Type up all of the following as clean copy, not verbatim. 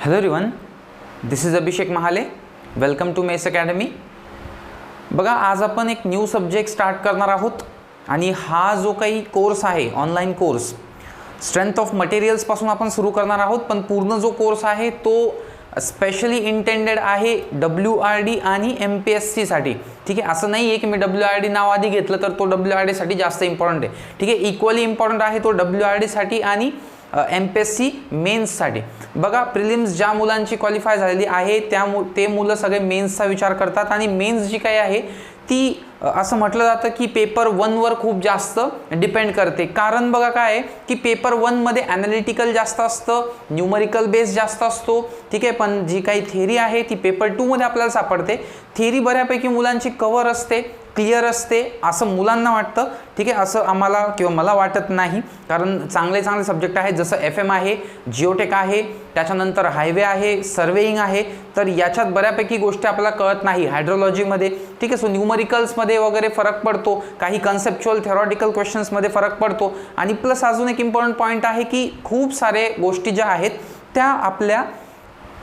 Hello everyone, this is Abhishek Mahale. Welcome to Mess Academy. बघा, आज आपण एक न्यू सब्जेक्ट स्टार्ट करणार आहोत आणि हा जो काही कोर्स आहे, ऑनलाईन कोर्स स्ट्रेंथ ऑफ मटेरियल्सपासून आपण सुरू करणार आहोत. पण पूर्ण जो कोर्स आहे तो स्पेशली इंटेंडेड आहे WRD आणि MPSCसाठी. ठीक आहे, असं नाही आहे की मी WRD नाव आधी घेतलं तर तो WRDसाठी जास्त इम्पॉर्टंट आहे. ठीक आहे, इक्वली इम्पॉर्टंट आहे तो WRDसाठी आणि MPSC मेन्ससाठी. बघा, प्रिलिम्स ज्या मुलांची क्वालिफाय झालेली आहे ते मुलं सगळे मेन्सचा विचार करतात आणि मेन्स जी काही आहे ती असं म्हटलं जातं की पेपर 1 वर खूप जास्त डिपेंड करते. कारण बघा काय आहे की पेपर 1 मध्ये ॲनालिटिकल जास्त असतं, न्यूमरिकल बेस जास्त असतो. ठीक आहे, पण जी काही थेरी आहे ती पेपर 2 मध्ये आपल्याला सापडते. थेरी बऱ्यापैकी मुलांची कव्हर असते, क्लिअर असते असं मुलांना वाटतं. ठीक आहे, असं आम्हाला किंवा मला वाटत नाही. कारण चांगले चांगले सब्जेक्ट आहेत, जसं FM आहे, जिओटेक आहे, त्याच्यानंतर हायवे आहे, सर्वेइंग आहे. तर याच्यात बऱ्यापैकी गोष्टी आपल्याला कळत नाही हायड्रोलॉजीमध्ये. ठीक आहे, सो न्यूमरिकल्समध्ये वगैरे फरक पडतो, काही कन्सेप्च्युअल थेरॉटिकल क्वेश्चन्समध्ये फरक पडतो. आणि प्लस अजून एक इम्पॉर्टंट पॉईंट आहे की खूप सारे गोष्टी ज्या आहेत त्या आपल्या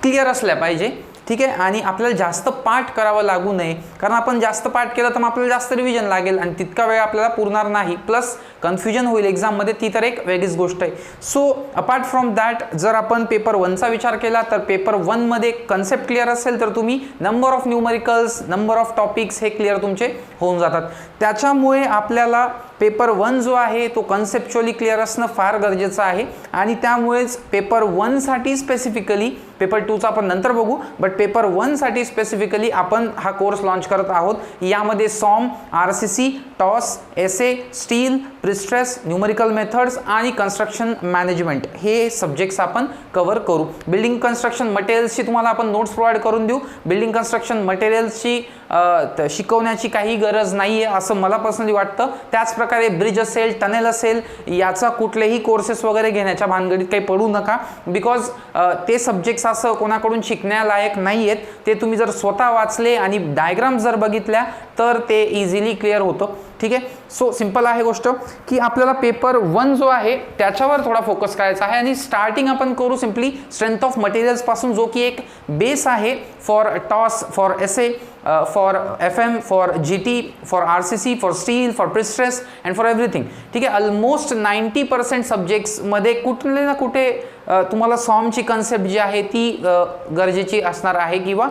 क्लिअर असल्या पाहिजे. ठीक आहे, आणि आपल्याला जास्त पाठ करावं लागू नये. कारण आपण जास्त पाठ केलं तर मग आपल्याला जास्त रिव्हिजन लागेल आणि तितका वेळ आपल्याला पुरणार नाही. प्लस कन्फ्युजन होईल एक्झाममध्ये, ती तर एक वेगळीच गोष्ट आहे. सो अपार्ट फ्रॉम दॅट, जर आपण पेपर 1चा विचार केला तर पेपर 1 मध्ये कन्सेप्ट क्लिअर असेल तर तुम्ही number of numericals, number of topics हे क्लिअर तुमचे होऊन जातात. त्याच्यामुळे आपल्याला पेपर 1 जो आहे तो कन्सेप्च्युअली क्लिअर असणं फार गरजेचं आहे. आणि त्यामुळेच पेपर 1 साठी स्पेसिफिकली, पेपर 2चा आपण नंतर बघू, बट पेपर 1 साठी स्पेसिफिकली आपण हा कोर्स लॉन्च करत आहोत. यामध्ये सॉम, RCC, टॉस, एसे, स्टील, प्रिस्ट्रेस, न्यूमरिकल मेथड्स आणि कन्स्ट्रक्शन मॅनेजमेंट हे सब्जेक्ट्स आपण कव्हर करू. बिल्डिंग कन्स्ट्रक्शन मटेरियल्सची तुम्हाला आपण नोट्स प्रोव्हाइड करून देऊ. बिल्डिंग कन्स्ट्रक्शन मटेरियल्सची शिकवण्याची काही गरज नाही आहे असं मला पर्सनली वाटतं. त्याचप्रकारे ब्रिज असेल, टनेल असेल, याचा कुठलेही कोर्सेस वगैरे घेण्याच्या भानगडीत काही पडू नका. बिकॉज ते सब्जेक्ट्स असं कोणाकडून शिकण्यालायक नाही आहेत. ते तुम्ही जर स्वतः वाचले आणि डायग्राम्स जर बघितल्या तर ते इझिली क्लिअर होतं. ठीक आहे, सो सिंपल आहे गोष्ट की आपल्याला पेपर 1 जो आहे त्याच्यावर थोडा फोकस करायचा आहे. आणि स्टार्टिंग आपण करू सिम्पली स्ट्रेंथ ऑफ मटेरियल्स पासून, जो की एक बेस आहे for toss, for essay, for FM, for GT, for RCC, for steel, for prestress and for everything. ठीक आहे, ऑलमोस्ट 90% सब्जेक्ट्समध्ये कुठले ना कुठे तुम्हाला सॉमची कन्सेप्ट जी आहे ती गरजेची असणार आहे किंवा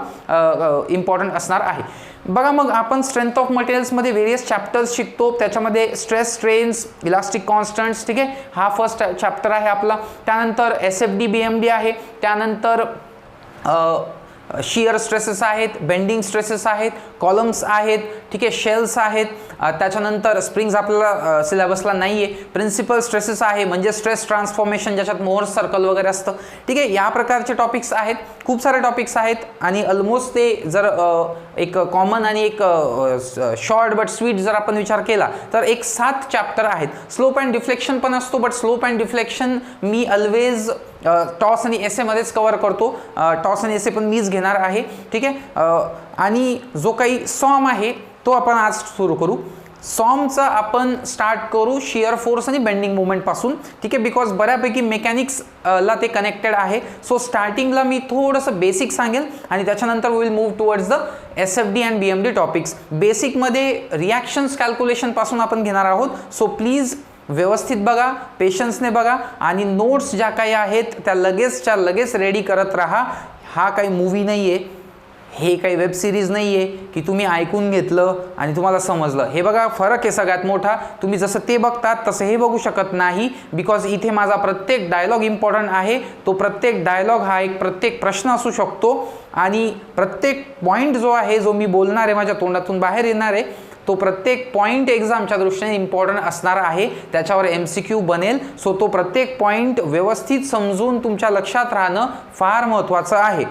इम्पॉर्टंट असणार आहे. बघा, मग आपण स्ट्रेंथ ऑफ मटेरियल्समध्ये व्हेरियस चॅप्टर्स शिकतो. त्याच्यामध्ये स्ट्रेस, स्ट्रेन्स, इलास्टिक कॉन्स्टंट्स. ठीक आहे, हा फर्स्ट चॅप्टर आहे आपला. त्यानंतर SFD, BMD आहे. त्यानंतर शियर स्ट्रेसेस आहेत, बेंडिंग स्ट्रेसेस आहेत, कॉलम्स आहेत. ठीक आहे, शेल्स आहेत. त्याच्यानंतर स्प्रिंग्स आपल्याला सिलेबसला नाही आहे. प्रिन्सिपल स्ट्रेसेस आहे, म्हणजे स्ट्रेस ट्रान्सफॉर्मेशन, ज्याच्यात मोहर्स सर्कल वगैरे असतं. ठीक आहे, या प्रकारचे टॉपिक्स आहेत, खूप सारे टॉपिक्स आहेत. आणि ऑलमोस्ट ते जर एक कॉमन आणि एक शॉर्ट बट स्वीट जर आपण विचार केला तर एक 7 चॅप्टर आहेत. स्लोप अँड डिफ्लेक्शन पण असतो, but slope and deflection me always toss आणि एसे मध्येच कव्हर करतो. टॉस आणि एसे पण मीच घेणार आहे. ठीक आहे, आणि जो काही सॉम आहे तो आपण आज सुरू करू. सॉमचा आपण स्टार्ट करू शियर फोर्स आणि बेंडिंग मुवमेंट पासून. ठीक आहे, बिकॉज बऱ्यापैकी मेकॅनिक्स ला ते कनेक्टेड आहे. सो स्टार्टिंगला मी थोडंसं बेसिक सांगेल आणि त्याच्यानंतर will move towards the SFD and BMD topics. बेसिकमध्ये रिॲक्शन्स कॅल्क्युलेशन पासून आपण घेणार आहोत. सो प्लीज व्यवस्थित बघा, पेशन्सने बघा आणि नोट्स ज्या काही आहेत त्या लगेचच्या लगेच रेडी करत राहा. हा काही मूवी नाही आहे, हे काही वेब सिरीज नाही आहे की तुम्ही ऐकून घेतलं आणि तुम्हाला समजलं. हे बघा, फरक आहे सगळ्यात मोठा. तुम्ही जसं ते बघतात तसं हे बघू शकत नाही. बिकॉज इथे माझा प्रत्येक डायलॉग इम्पॉर्टंट आहे. तो प्रत्येक डायलॉग हा एक प्रत्येक प्रश्न असू शकतो आणि प्रत्येक पॉईंट जो आहे, जो मी बोलणार आहे, माझ्या तोंडातून बाहेर येणार आहे, तो प्रत्येक पॉईंट एक्झामच्या दृष्टीने इम्पॉर्टंट असणार आहे. त्याच्यावर MCQ बनेल. सो तो प्रत्येक पॉईंट व्यवस्थित समजून तुमच्या लक्षात राहणं फार महत्त्वाचं आहे.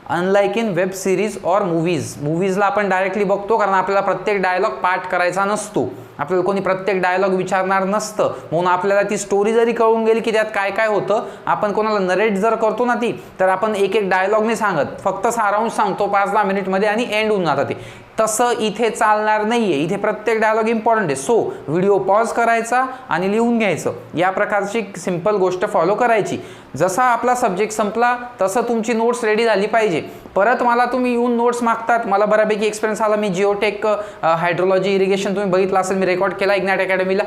अनलाईक इन वेब सिरीज और मूवीजला आपण डायरेक्टली बघतो कारण आपल्याला प्रत्येक डायलॉग पाठ करायचा नसतो. आपल्याला कोणी प्रत्येक डायलॉग विचारणार नसतं. म्हणून आपल्याला ती स्टोरी जरी कळून गेली की त्यात काय काय होतं, आपण कोणाला नरेट जर करतो ना ती, तर आपण एक एक डायलॉग नाही सांगत, फक्त सारांश सांगतो 5-10 मिनिटमध्ये आणि एंड होऊन जातं ते. तसं इथे चालणार नाहीये. इथे प्रत्येक डायलॉग इम्पॉर्टंट आहे. सो व्हिडिओ पॉज करायचा आणि लिहून घ्यायचं, या प्रकारची सिंपल गोष्ट फॉलो करायची. जसा आपला सब्जेक्ट संपला तसं तुमची नोट्स रेडी झाली पाहिजे. परत मला तुम्ही येऊन नोट्स मागतात, मला बऱ्यापैकी एक्सपिरियन्स आला. मी जिओटेक हायड्रोलॉजी इरिगेशन तुम्ही बघितलं असेल, मी रेकॉर्ड केला इग्नाइट अकॅडमीला.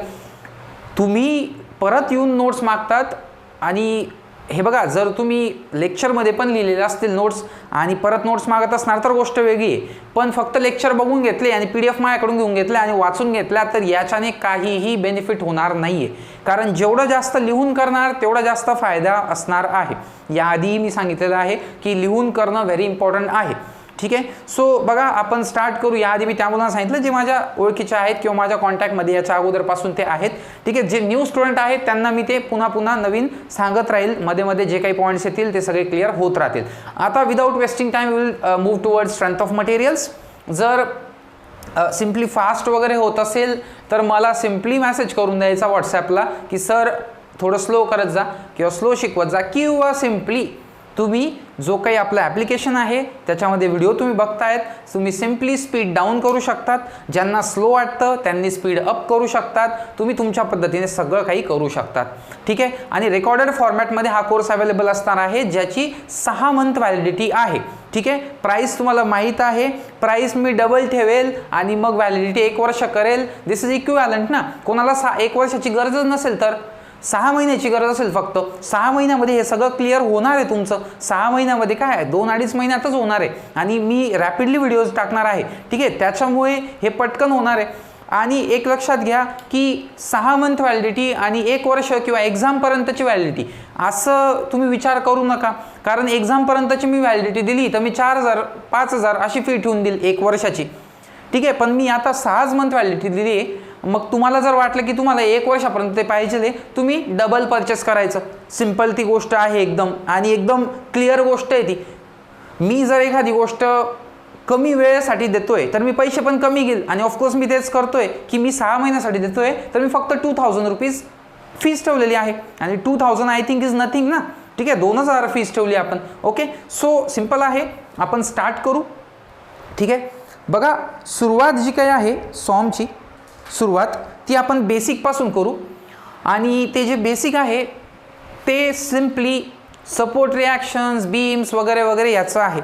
तुम्ही परत येऊन नोट्स मागतात आणि हे बघा, जर तुम्ही लेक्चरमध्ये पण लिहिलेले असतील नोट्स आणि परत नोट्स मागत असणार तर गोष्ट वेगळी आहे. पण फक्त लेक्चर बघून घेतले आणि PDF माझ्याकडून घेऊन घेतले आणि वाचून घेतल्या तर याच्याने काहीही बेनिफिट होणार नाही आहे. कारण जेवढं जास्त लिहून करणार तेवढा जास्त फायदा असणार आहे. याआधी मी सांगितलेलं आहे की लिहून करणं व्हेरी इम्पॉर्टंट आहे. ठीक आहे. सो बघा, आपण स्टार्ट करू. याआधी मी त्या मुलांना सांगितलं जे माझ्या ओळखीचे आहेत किंवा माझ्या कॉन्टॅक्टमध्ये याच्या अगोदरपासून ते आहेत. ठीक आहे. जे न्यू स्टुडंट आहेत त्यांना मी ते पुन्हा पुन्हा नवीन सांगत राहील. मध्ये मध्ये जे काही पॉईंट्स येतील ते सगळे क्लिअर होत राहतील. आता without wasting time will move toward strength of materials. जर सिम्पली फास्ट वगैरे होत असेल तर मला सिम्पली मेसेज करून द्यायचा व्हॉट्सॲपला की सर थोडं स्लो करत जा किंवा स्लो शिकवत जा, किंवा सिम्पली तुम्ही जो काही आपलं ॲप्लिकेशन आहे त्याच्यामध्ये व्हिडिओ तुम्ही बघतायत, तुम्ही सिम्पली स्पीड डाऊन करू शकतात. ज्यांना स्लो वाटतं त्यांनी स्पीड अप करू शकतात. तुम्ही तुमच्या पद्धतीने सगळं काही करू शकतात. ठीक आहे. आणि रेकॉर्डेड फॉर्मॅटमध्ये हा कोर्स अवेलेबल असणार आहे, ज्याची 6 मंथ व्हॅलिडिटी आहे. ठीक आहे. प्राईस तुम्हाला माहीत आहे, प्राईस मी डबल ठेवेल आणि मग व्हॅलिडिटी 1 वर्ष करेल. दिस इज इक्विव्हॅलंट ना. कोणाला 1 वर्षाची गरजच नसेल तर 6 महिन्याची गरज असेल, फक्त 6 महिन्यामध्ये हे सगळं क्लिअर होणार आहे तुमचं. 6 महिन्यामध्ये काय आहे, 2-2.5 महिन्यातच होणार आहे. आणि मी रॅपिडली व्हिडिओज टाकणार आहे. ठीक आहे. त्याच्यामुळे हे पटकन होणार आहे. आणि एक लक्षात घ्या की 6 मंथ व्हॅलिडिटी आणि 1 वर्ष किंवा एक्झामपर्यंतची व्हॅलिडिटी असं तुम्ही विचार करू नका. कारण एक्झामपर्यंतची मी व्हॅलिडिटी दिली तर मी 4,000 5,000 अशी फी ठेवून देईल 1 वर्षाची. ठीक आहे. पण मी आता 6 मंथ व्हॅलिडिटी दिली आहे. मग तुम्हाला जर वाटलं की तुम्हाला 1 वर्षापर्यंत ते पाहिजे, तुम्ही डबल परचेस करायचं. सिंपल ती गोष्ट आहे एकदम, आणि एकदम क्लिअर गोष्ट आहे ती. मी जर एखादी गोष्ट कमी वेळेसाठी देतोय तर मी पैसे पण कमी घेईल. आणि ऑफकोर्स मी तेच करतोय की मी 6 महिन्यासाठी देतोय तर मी फक्त 2,000 रुपीज फीस ठेवलेली आहे. आणि 2,000 आय थिंक इज नथिंग ना. ठीक आहे. 2,000 फीस ठेवली आपण. ओके. सो सिंपल आहे. आपण स्टार्ट करू. ठीक आहे. बघा, सुरुवात जी काही आहे सॉमची सुरुवात ती आपण बेसिकपासून करू. आणि ते जे बेसिक आहे ते सिम्पली सपोर्ट रिॲक्शन्स, बीम्स वगैरे वगैरे याचं आहे.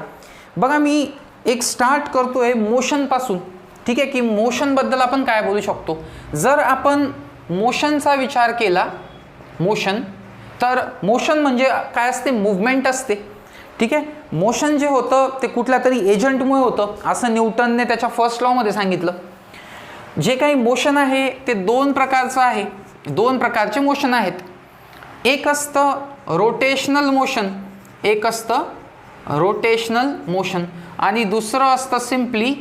बघा, मी एक स्टार्ट करतोय मोशनपासून. ठीक आहे. की मोशनबद्दल आपण काय बोलू शकतो. जर आपण मोशनचा विचार केला, मोशन, तर मोशन म्हणजे काय असते, मूव्हमेंट असते. ठीक आहे. मोशन जे होतं ते कुठल्या तरी एजंटमुळे होतं असं न्यूटनने त्याच्या फर्स्ट लॉमध्ये सांगितलं. जे काही मोशन आहे ते 2 प्रकारचं आहे. 2 प्रकारचे मोशन आहेत. एक असतं रोटेशनल मोशन, एक असतं रोटेशनल मोशन, आणि दुसरं असतं सिम्पली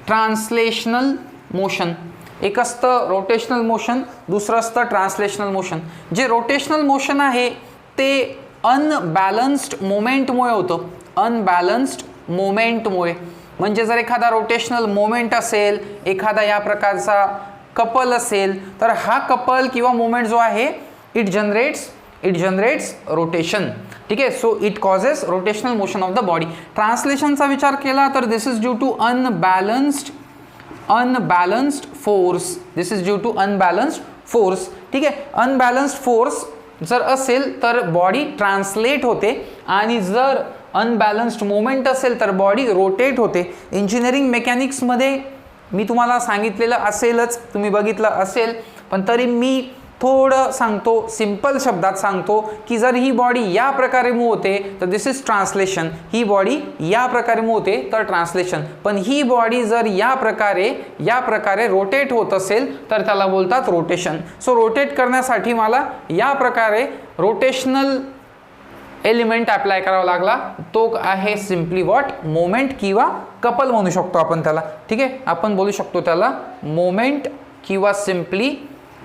ट्रान्सलेशनल मोशन. एक असतं रोटेशनल मोशन, दुसरं असतं ट्रान्सलेशनल मोशन. जे रोटेशनल मोशन आहे ते अनबॅलन्स्ड मोमेंटमुळे होतं. अनबॅलन्स्ड मोमेंटमुळे म्हणजे जर एखादा रोटेशनल मोमेंट असेल, एखादा या प्रकारचा कपल असेल, तर हा कपल किंवा मोमेंट जो आहे इट जनरेट्स रोटेशन. ठीक आहे. So it causes rotational motion of the body. ट्रान्सलेशनचा विचार केला तर this is due to unbalanced force. This is due to unbalanced force. ठीक आहे. अनबॅलन्स्ड फोर्स जर असेल तर बॉडी ट्रान्सलेट होते, आणि जर अनबॅलन्स्ड मोमेंट असेल तर बॉडी रोटेट होते. इंजिनिअरिंग मेकॅनिक्समध्ये मी तुम्हाला सांगितलेलं असेलच, तुम्ही बघितलं असेल, पण तरी मी थोडं सांगतो, सिंपल शब्दात सांगतो की जर ही बॉडी या प्रकारे मूव्ह होते तर this is translation. He body या प्रकारे मूव्ह होते तर ट्रान्सलेशन. पण ही बॉडी जर या प्रकारे रोटेट होत असेल तर त्याला बोलतात रोटेशन. सो रोटेट करण्यासाठी मला या प्रकारे रोटेशनल एलिमेंट अप्लाय करावा लागला. तो आहे सिम्पली व्हॉट, मोमेंट किंवा कपल म्हणू शकतो आपण त्याला. ठीक आहे. आपण बोलू शकतो त्याला मोमेंट किंवा सिम्पली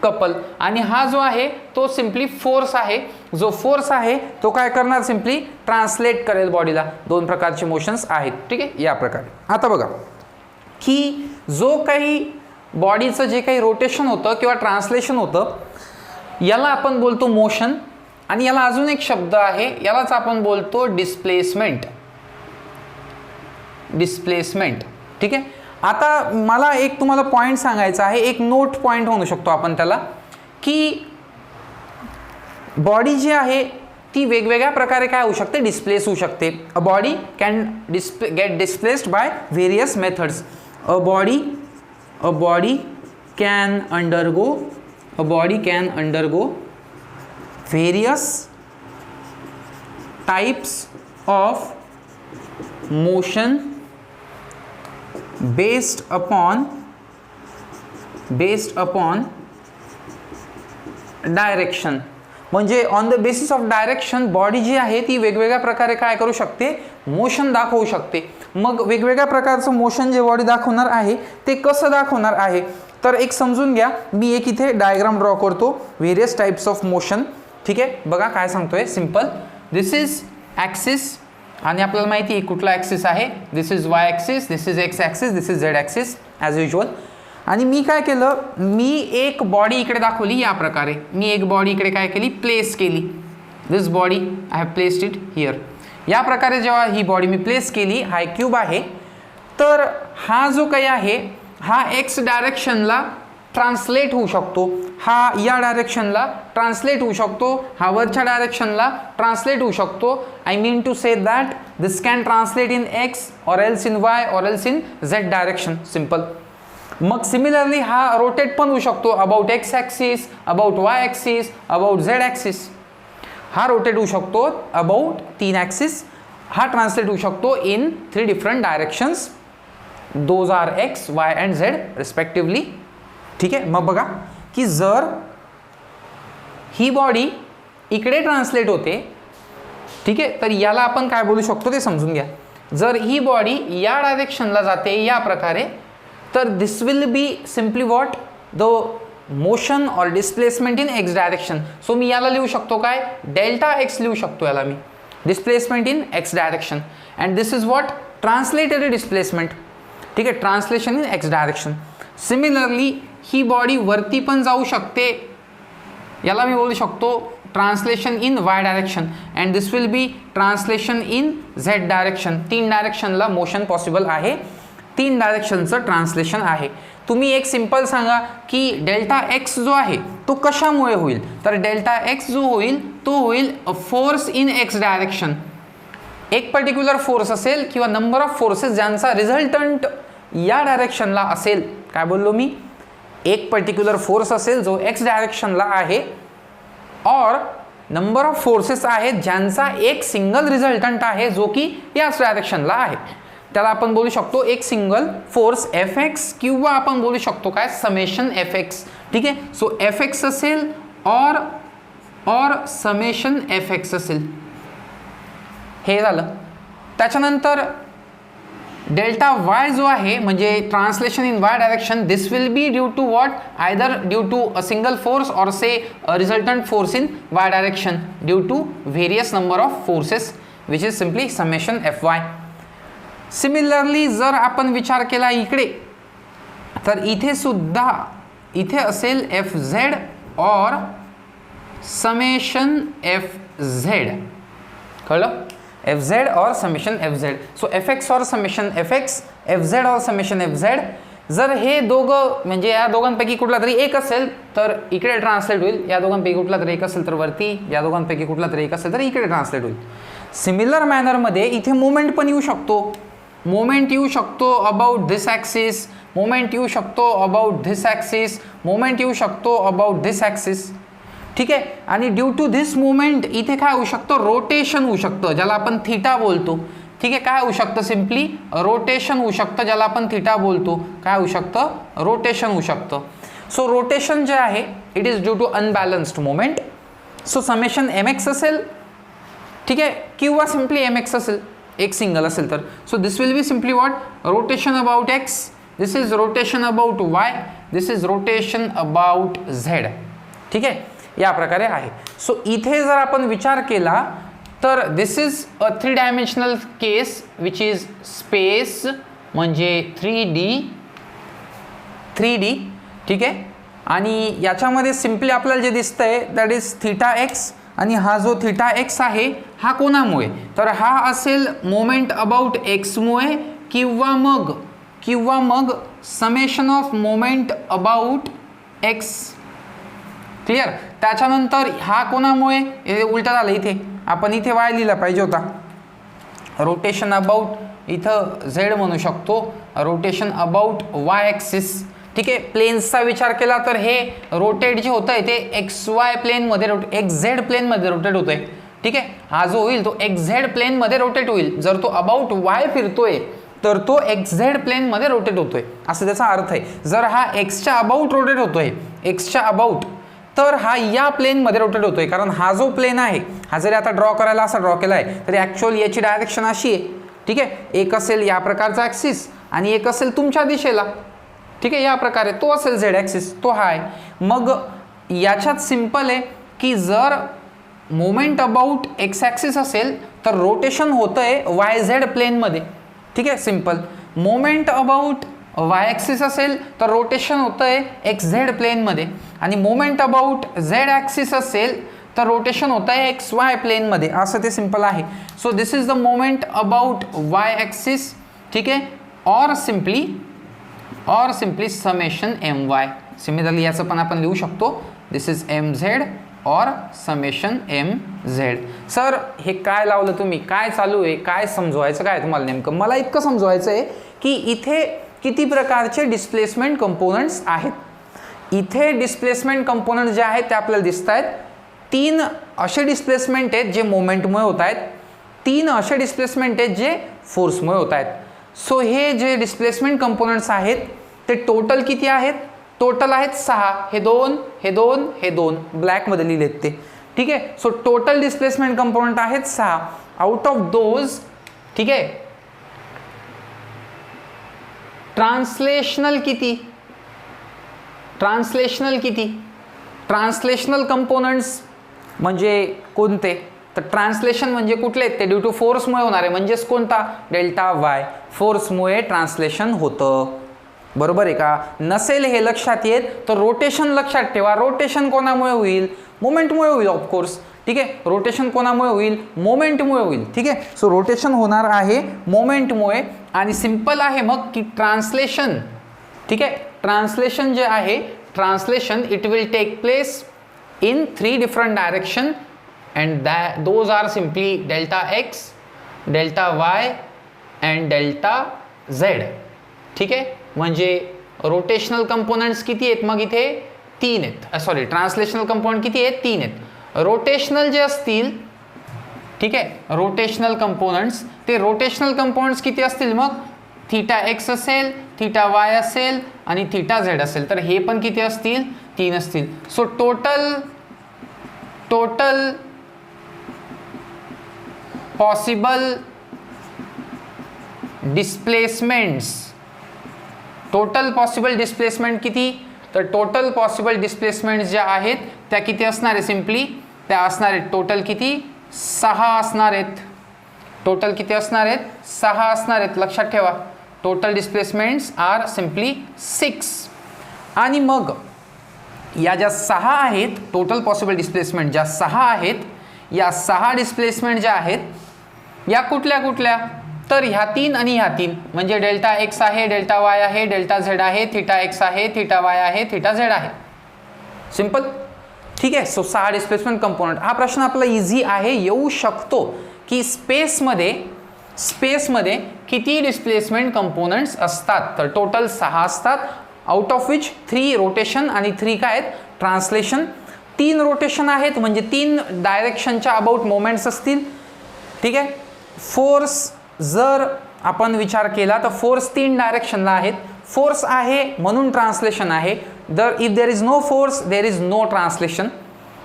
कपल. आणि हा जो आहे तो सिम्पली फोर्स आहे. जो फोर्स आहे तो काय करणार, सिम्पली ट्रान्सलेट करेल बॉडीला. 2 प्रकारचे मोशन्स आहेत. ठीक आहे. या प्रकारे आता बघा की जो काही बॉडीचं जे काही रोटेशन होतं किंवा ट्रान्सलेशन होतं याला आपण बोलतो मोशन. आणि याला अजून एक शब्द आहे, यालाच आपण बोलतो डिस्प्लेसमेंट. ठीक आहे. आता मला एक तुम्हाला पॉईंट सांगायचा आहे, एक नोट पॉईंट म्हणू शकतो आपण त्याला, की बॉडी जी आहे ती वेगवेगळ्या प्रकारे काय होऊ शकते, डिस्प्लेस होऊ शकते. A body can get displaced by various methods. A body can undergo various types of motion based upon direction. म्हणजे on the basis of direction body जी आहे ती वेगवेगळ्या प्रकारे काय करू शकते, मोशन दाखवू शकते. मग वेगवेगळ्या प्रकारचं मोशन जे बॉडी दाखवणार आहे ते कसं दाखवणार आहे, तर एक समजून घ्या. मी एक इथे डायग्राम ड्रॉ करतो, व्हेरियस टाइप्स ऑफ मोशन. ठीक आहे, बघा काय सांगतोय, सिंपल. दिस इज ॲक्सिस आणि आपल्याला माहिती आहे कुठला ॲक्सिस आहे. This is Y axis, this is X axis, this is Z axis as usual. आणि मी काय केलं, मी एक बॉडी इकडे दाखवली या प्रकारे. मी एक बॉडी इकडे काय केली, प्लेस केली. This body I have placed it here. या प्रकारे जेव्हा ही बॉडी मी प्लेस केली, हा एक क्यूब आहे, तर हा जो काही आहे हा एक्स डायरेक्शनला ट्रान्सलेट होऊ शकतो, हा या डायरेक्शनला ट्रान्सलेट होऊ शकतो, हा वरच्या डायरेक्शनला ट्रान्सलेट होऊ शकतो. I mean to say that this can translate in x or else in y or else in Z direction. Simple. मग सिमिलरली हा रोटेट पण होऊ शकतो about x axis, about y axis, about z axis. हा rotate होऊ शकतो about 3 axis. हा translate होऊ शकतो in 3 different directions. Those are x, y and z respectively. ठीक आहे, मग बघा की जर ही बॉडी इकडे ट्रान्सलेट होते, ठीक आहे, तर याला आपण काय बोलू शकतो ते समजून घ्या. जर ही बॉडी या डायरेक्शनला जाते या प्रकारे, तर this will be simply what, the motion or displacement in x direction. So मी याला लिहू शकतो काय, डेल्टा एक्स लिहू शकतो याला मी, displacement in x direction. And this is what, translated displacement. ठीक आहे, translation in x direction. Similarly ही बॉडी वरती पण जाऊ शकते, याला मी बोलू शकतो translation in Y direction. And this will be translation in Z direction. 3 डायरेक्शनला मोशन पॉसिबल आहे, 3 डायरेक्शनचं ट्रान्सलेशन आहे. तुम्ही एक सिंपल सांगा की डेल्टा एक्स जो आहे तो कशामुळे होईल, तर डेल्टा एक्स जो होईल तो होईल फोर्स इन एक्स डायरेक्शन. एक पर्टिक्युलर फोर्स असेल किंवा नंबर ऑफ फोर्सेस ज्यांचा रिझल्टंट या डायरेक्शनला असेल. काय बोललो मी, एक पर्टिक्युलर फोर्स असेल जो एक्स डायरेक्शनला आहे, और नंबर ऑफ फोर्सेस आहेत ज्यांचा एक सिंगल रिझल्टंट आहे जो की याच डायरेक्शनला आहे. त्याला आपण बोलू शकतो एक सिंगल फोर्स एफ एक्स, किंवा आपण बोलू शकतो काय, समेशन एफ एक्स. ठीक आहे, सो एफ एक्स असेल और समेशन एफ एक्स असेल. हे झालं. त्याच्यानंतर डेल्टा वाय जो आहे म्हणजे translation in Y direction, this will be due to what, either due to a single force or से resultant force in Y direction due to various number of forces which is simply summation F Y. Similarly जर आपण विचार केला इकडे, तर इथे सुद्धा इथे असेल एफ झेड और समेशन एफ झेड. कळलं, एफ झेड और summation F Z. So F X or summation F x, F Z और समेशन एफ झेड. जर हे दोघं म्हणजे या दोघांपैकी कुठला तरी एक असेल तर इकडे ट्रान्सलेट होईल, या दोघांपैकी कुठला तरी एक असेल तर वरती, या दोघांपैकी कुठला तरी एक असेल तर इकडे ट्रान्सलेट होईल. सिमिलर मॅनरमध्ये इथे मोमेंट पण येऊ शकतो. मोमेंट येऊ शकतो अबाउट धिस ॲक्सिस, मोमेंट येऊ शकतो अबाउट धिस ॲक्सिस, मोमेंट येऊ शकतो अबाउट धिस ॲक्सिस. ठीक आहे, आणि ड्यू टू धिस मुवमेंट इथे काय होऊ शकतं, रोटेशन होऊ शकतं, ज्याला आपण थीटा बोलतो. ठीक आहे, काय होऊ शकतं, सिम्पली रोटेशन होऊ शकतं, ज्याला आपण थीटा बोलतो. काय होऊ शकतं, रोटेशन होऊ शकतं. सो रोटेशन जे आहे it is due to unbalanced movement. So summation M x असेल, ठीक आहे, किंवा सिम्पली एम एक्स असेल, एक सिंगल असेल तर. So this will be simply what, rotation about x, this is rotation about Y, this is rotation about Z. ठीक आहे, या प्रकारे आहे. सो इथे जर आपण विचार केला तर this is a 3 dimensional case which is space, म्हणजे 3D. ठीक आहे, आणि याच्यामध्ये सिम्पली आपल्याला जे दिसतंय दॅट इज थीटा एक्स. आणि हा जो थीटा एक्स आहे हा कोणामुळे, तर हा असेल मोमेंट अबाउट एक्समुळे, किंवा मग किंवा मग summation of moment about x. Clear. त्याच्यानंतर हा कोणामुळे, हे उलटा झालं, इथे आपण इथे वाय लिहिला पाहिजे होता. रोटेशन अबाउट इथं झेड म्हणू शकतो, रोटेशन अबाउट वाय ॲक्सिस. ठीक आहे. प्लेन्सचा विचार केला तर हे रोटेट जे होत आहे ते एक्स वाय प्लेनमध्ये एक्स झेड प्लेनमध्ये रोटेट होत आहे. ठीक आहे. हा जो होईल तो एक्स झेड प्लेनमध्ये रोटेट होईल. जर तो अबाउट वाय फिरतोय तर तो एक्स झेड प्लेनमध्ये रोटेट होतोय, असं त्याचा अर्थ आहे. जर हा एक्सच्या अबाउट रोटेट होतोय, एक्सच्या अबाउट, तर हा या प्लेनमध्ये रोटेट होतोय. कारण हा जो प्लेन आहे, हा जरी आता ड्रॉ करायला असा ड्रॉ केला आहे तरी ॲक्च्युअली याची डायरेक्शन अशी आहे. ठीक आहे. एक असेल या प्रकारचा ॲक्सिस आणि एक असेल तुमच्या दिशेला. ठीक आहे. या प्रकारे तो असेल झेड ॲक्सिस, तो हा आहे. मग याच्यात सिंपल आहे की जर मोमेंट अबाउट एक्स ॲक्सिस असेल तर रोटेशन होतंय वाय झेड प्लेनमध्ये. ठीक आहे. Simple. Moment about y axis असेल तर रोटेशन होतंय एक्स झेड प्लेनमध्ये, आणि मोमेंट अबाउट झेड ॲक्सिस असेल तर रोटेशन होत आहे एक्स वाय प्लेनमध्ये. असं ते सिंपल आहे. So this is the moment about y axis. ठीक आहे. और simply summation M y. Similarly याचं पण आपण लिहू शकतो, दिस इज एम झेड और समेशन एम झेड. सर हे काय लावलं तुम्ही, काय चालू आहे, काय समजवायचं काय तुम्हाला नेमकं? मला इतकं समजवायचं आहे की इथे किती प्रकारचे डिस्प्लेसमेंट कंपोनंट्स आहेत. इथे डिस्प्लेसमेंट कंपोनंट जे आहेत ते आपल्याला दिसत आहेत. 3 असे डिस्प्लेसमेंट आहेत जे मोमेंटमुळे होत आहेत, 3 असे डिस्प्लेसमेंट आहेत जे फोर्समुळे होत आहेत. सो हे जे डिस्प्लेसमेंट कंपोनंट्स आहेत ते टोटल किती आहेत? टोटल आहेत 6. हे 2, हे 2, हे 2 ब्लॅकमध्ये लिहिलेत ते. ठीक आहे. सो टोटल डिस्प्लेसमेंट कंपोनंट आहेत 6. आउट ऑफ दोज, ठीक आहे, ट्रान्सलेशनल किती? ट्रान्सलेशनल कंपोनंट्स म्हणजे कोणते? तर ट्रान्सलेशन म्हणजे कुठले? ते ड्यू टू फोर्समुळे होणार आहे. म्हणजेच कोणता? Delta y. फोर्समुळे ट्रान्सलेशन होतं. बरोबर आहे का? नसेल हे लक्षात येत तर रोटेशन लक्षात ठेवा. रोटेशन कोणामुळे होईल? मोमेंटमुळे होईल ऑफकोर्स. ठीक आहे. रोटेशन कोणामुळे होईल? मोमेंटमुळे होईल. ठीक आहे. सो रोटेशन होणार आहे मोमेंटमुळे. आणि सिंपल आहे मग की ट्रान्सलेशन, ठीक आहे, ट्रान्सलेशन जे आहे, translation it will take place in 3 different direction and those are simply delta x, delta y and delta z. ठीक आहे. म्हणजे रोटेशनल कंपोनंट्स किती आहेत मग इथे? 3 आहेत. सॉरी, ट्रान्सलेशनल कंपोनंट किती आहेत? 3 आहेत. रोटेशनल जे असतील, ठीक आहे, रोटेशनल कंपोनंट्स, ते रोटेशनल कंपोनंट्स किती असतील मग? थीटा एक्स असेल, थीटा वाय असेल आणि थीटा झेड असेल. तर हे पण किती असतील? 3 असतील. So total possible displacements, total possible displacement किती? तर टोटल पॉसिबल डिस्प्लेसमेंट्स ज्या आहेत त्या किती असणार आहे? सिम्पली त्या असणार आहेत टोटल किती? 6 असणार आहेत. टोटल किती असणार आहेत? 6 असणार आहेत. लक्षात ठेवा. Total displacements are simply 6. आणि मग या ज्या 6 आहेत, टोटल पॉसिबल डिस्प्लेसमेंट ज्या 6 आहेत, या 6 डिस्प्लेसमेंट ज्या आहेत या कुठल्या? तर ह्या 3 आणि ह्या 3 म्हणजे डेल्टा एक्स आहे, डेल्टा वाय आहे, डेल्टा झेड आहे, थीटा एक्स आहे, थीटा वाय आहे, थीटा झेड आहे. सिंपल. ठीक आहे. So 6 displacement component. हा प्रश्न आपला इझी आहे, येऊ शकतो की स्पेसमध्ये किती डिस्प्लेसमेंट कंपोनंट्स असतात? तर टोटल 6 असतात. आउट ऑफ विच 3 रोटेशन आणि 3 काय आहेत? ट्रान्सलेशन. 3 रोटेशन आहेत म्हणजे 3 डायरेक्शनच्या अबाउट मोमेंट्स असतील. ठीक आहे. फोर्स जर आपण विचार केला तर फोर्स 3 डायरेक्शनला आहेत. फोर्स आहे म्हणून ट्रान्सलेशन आहे. If there is no force there is no translation.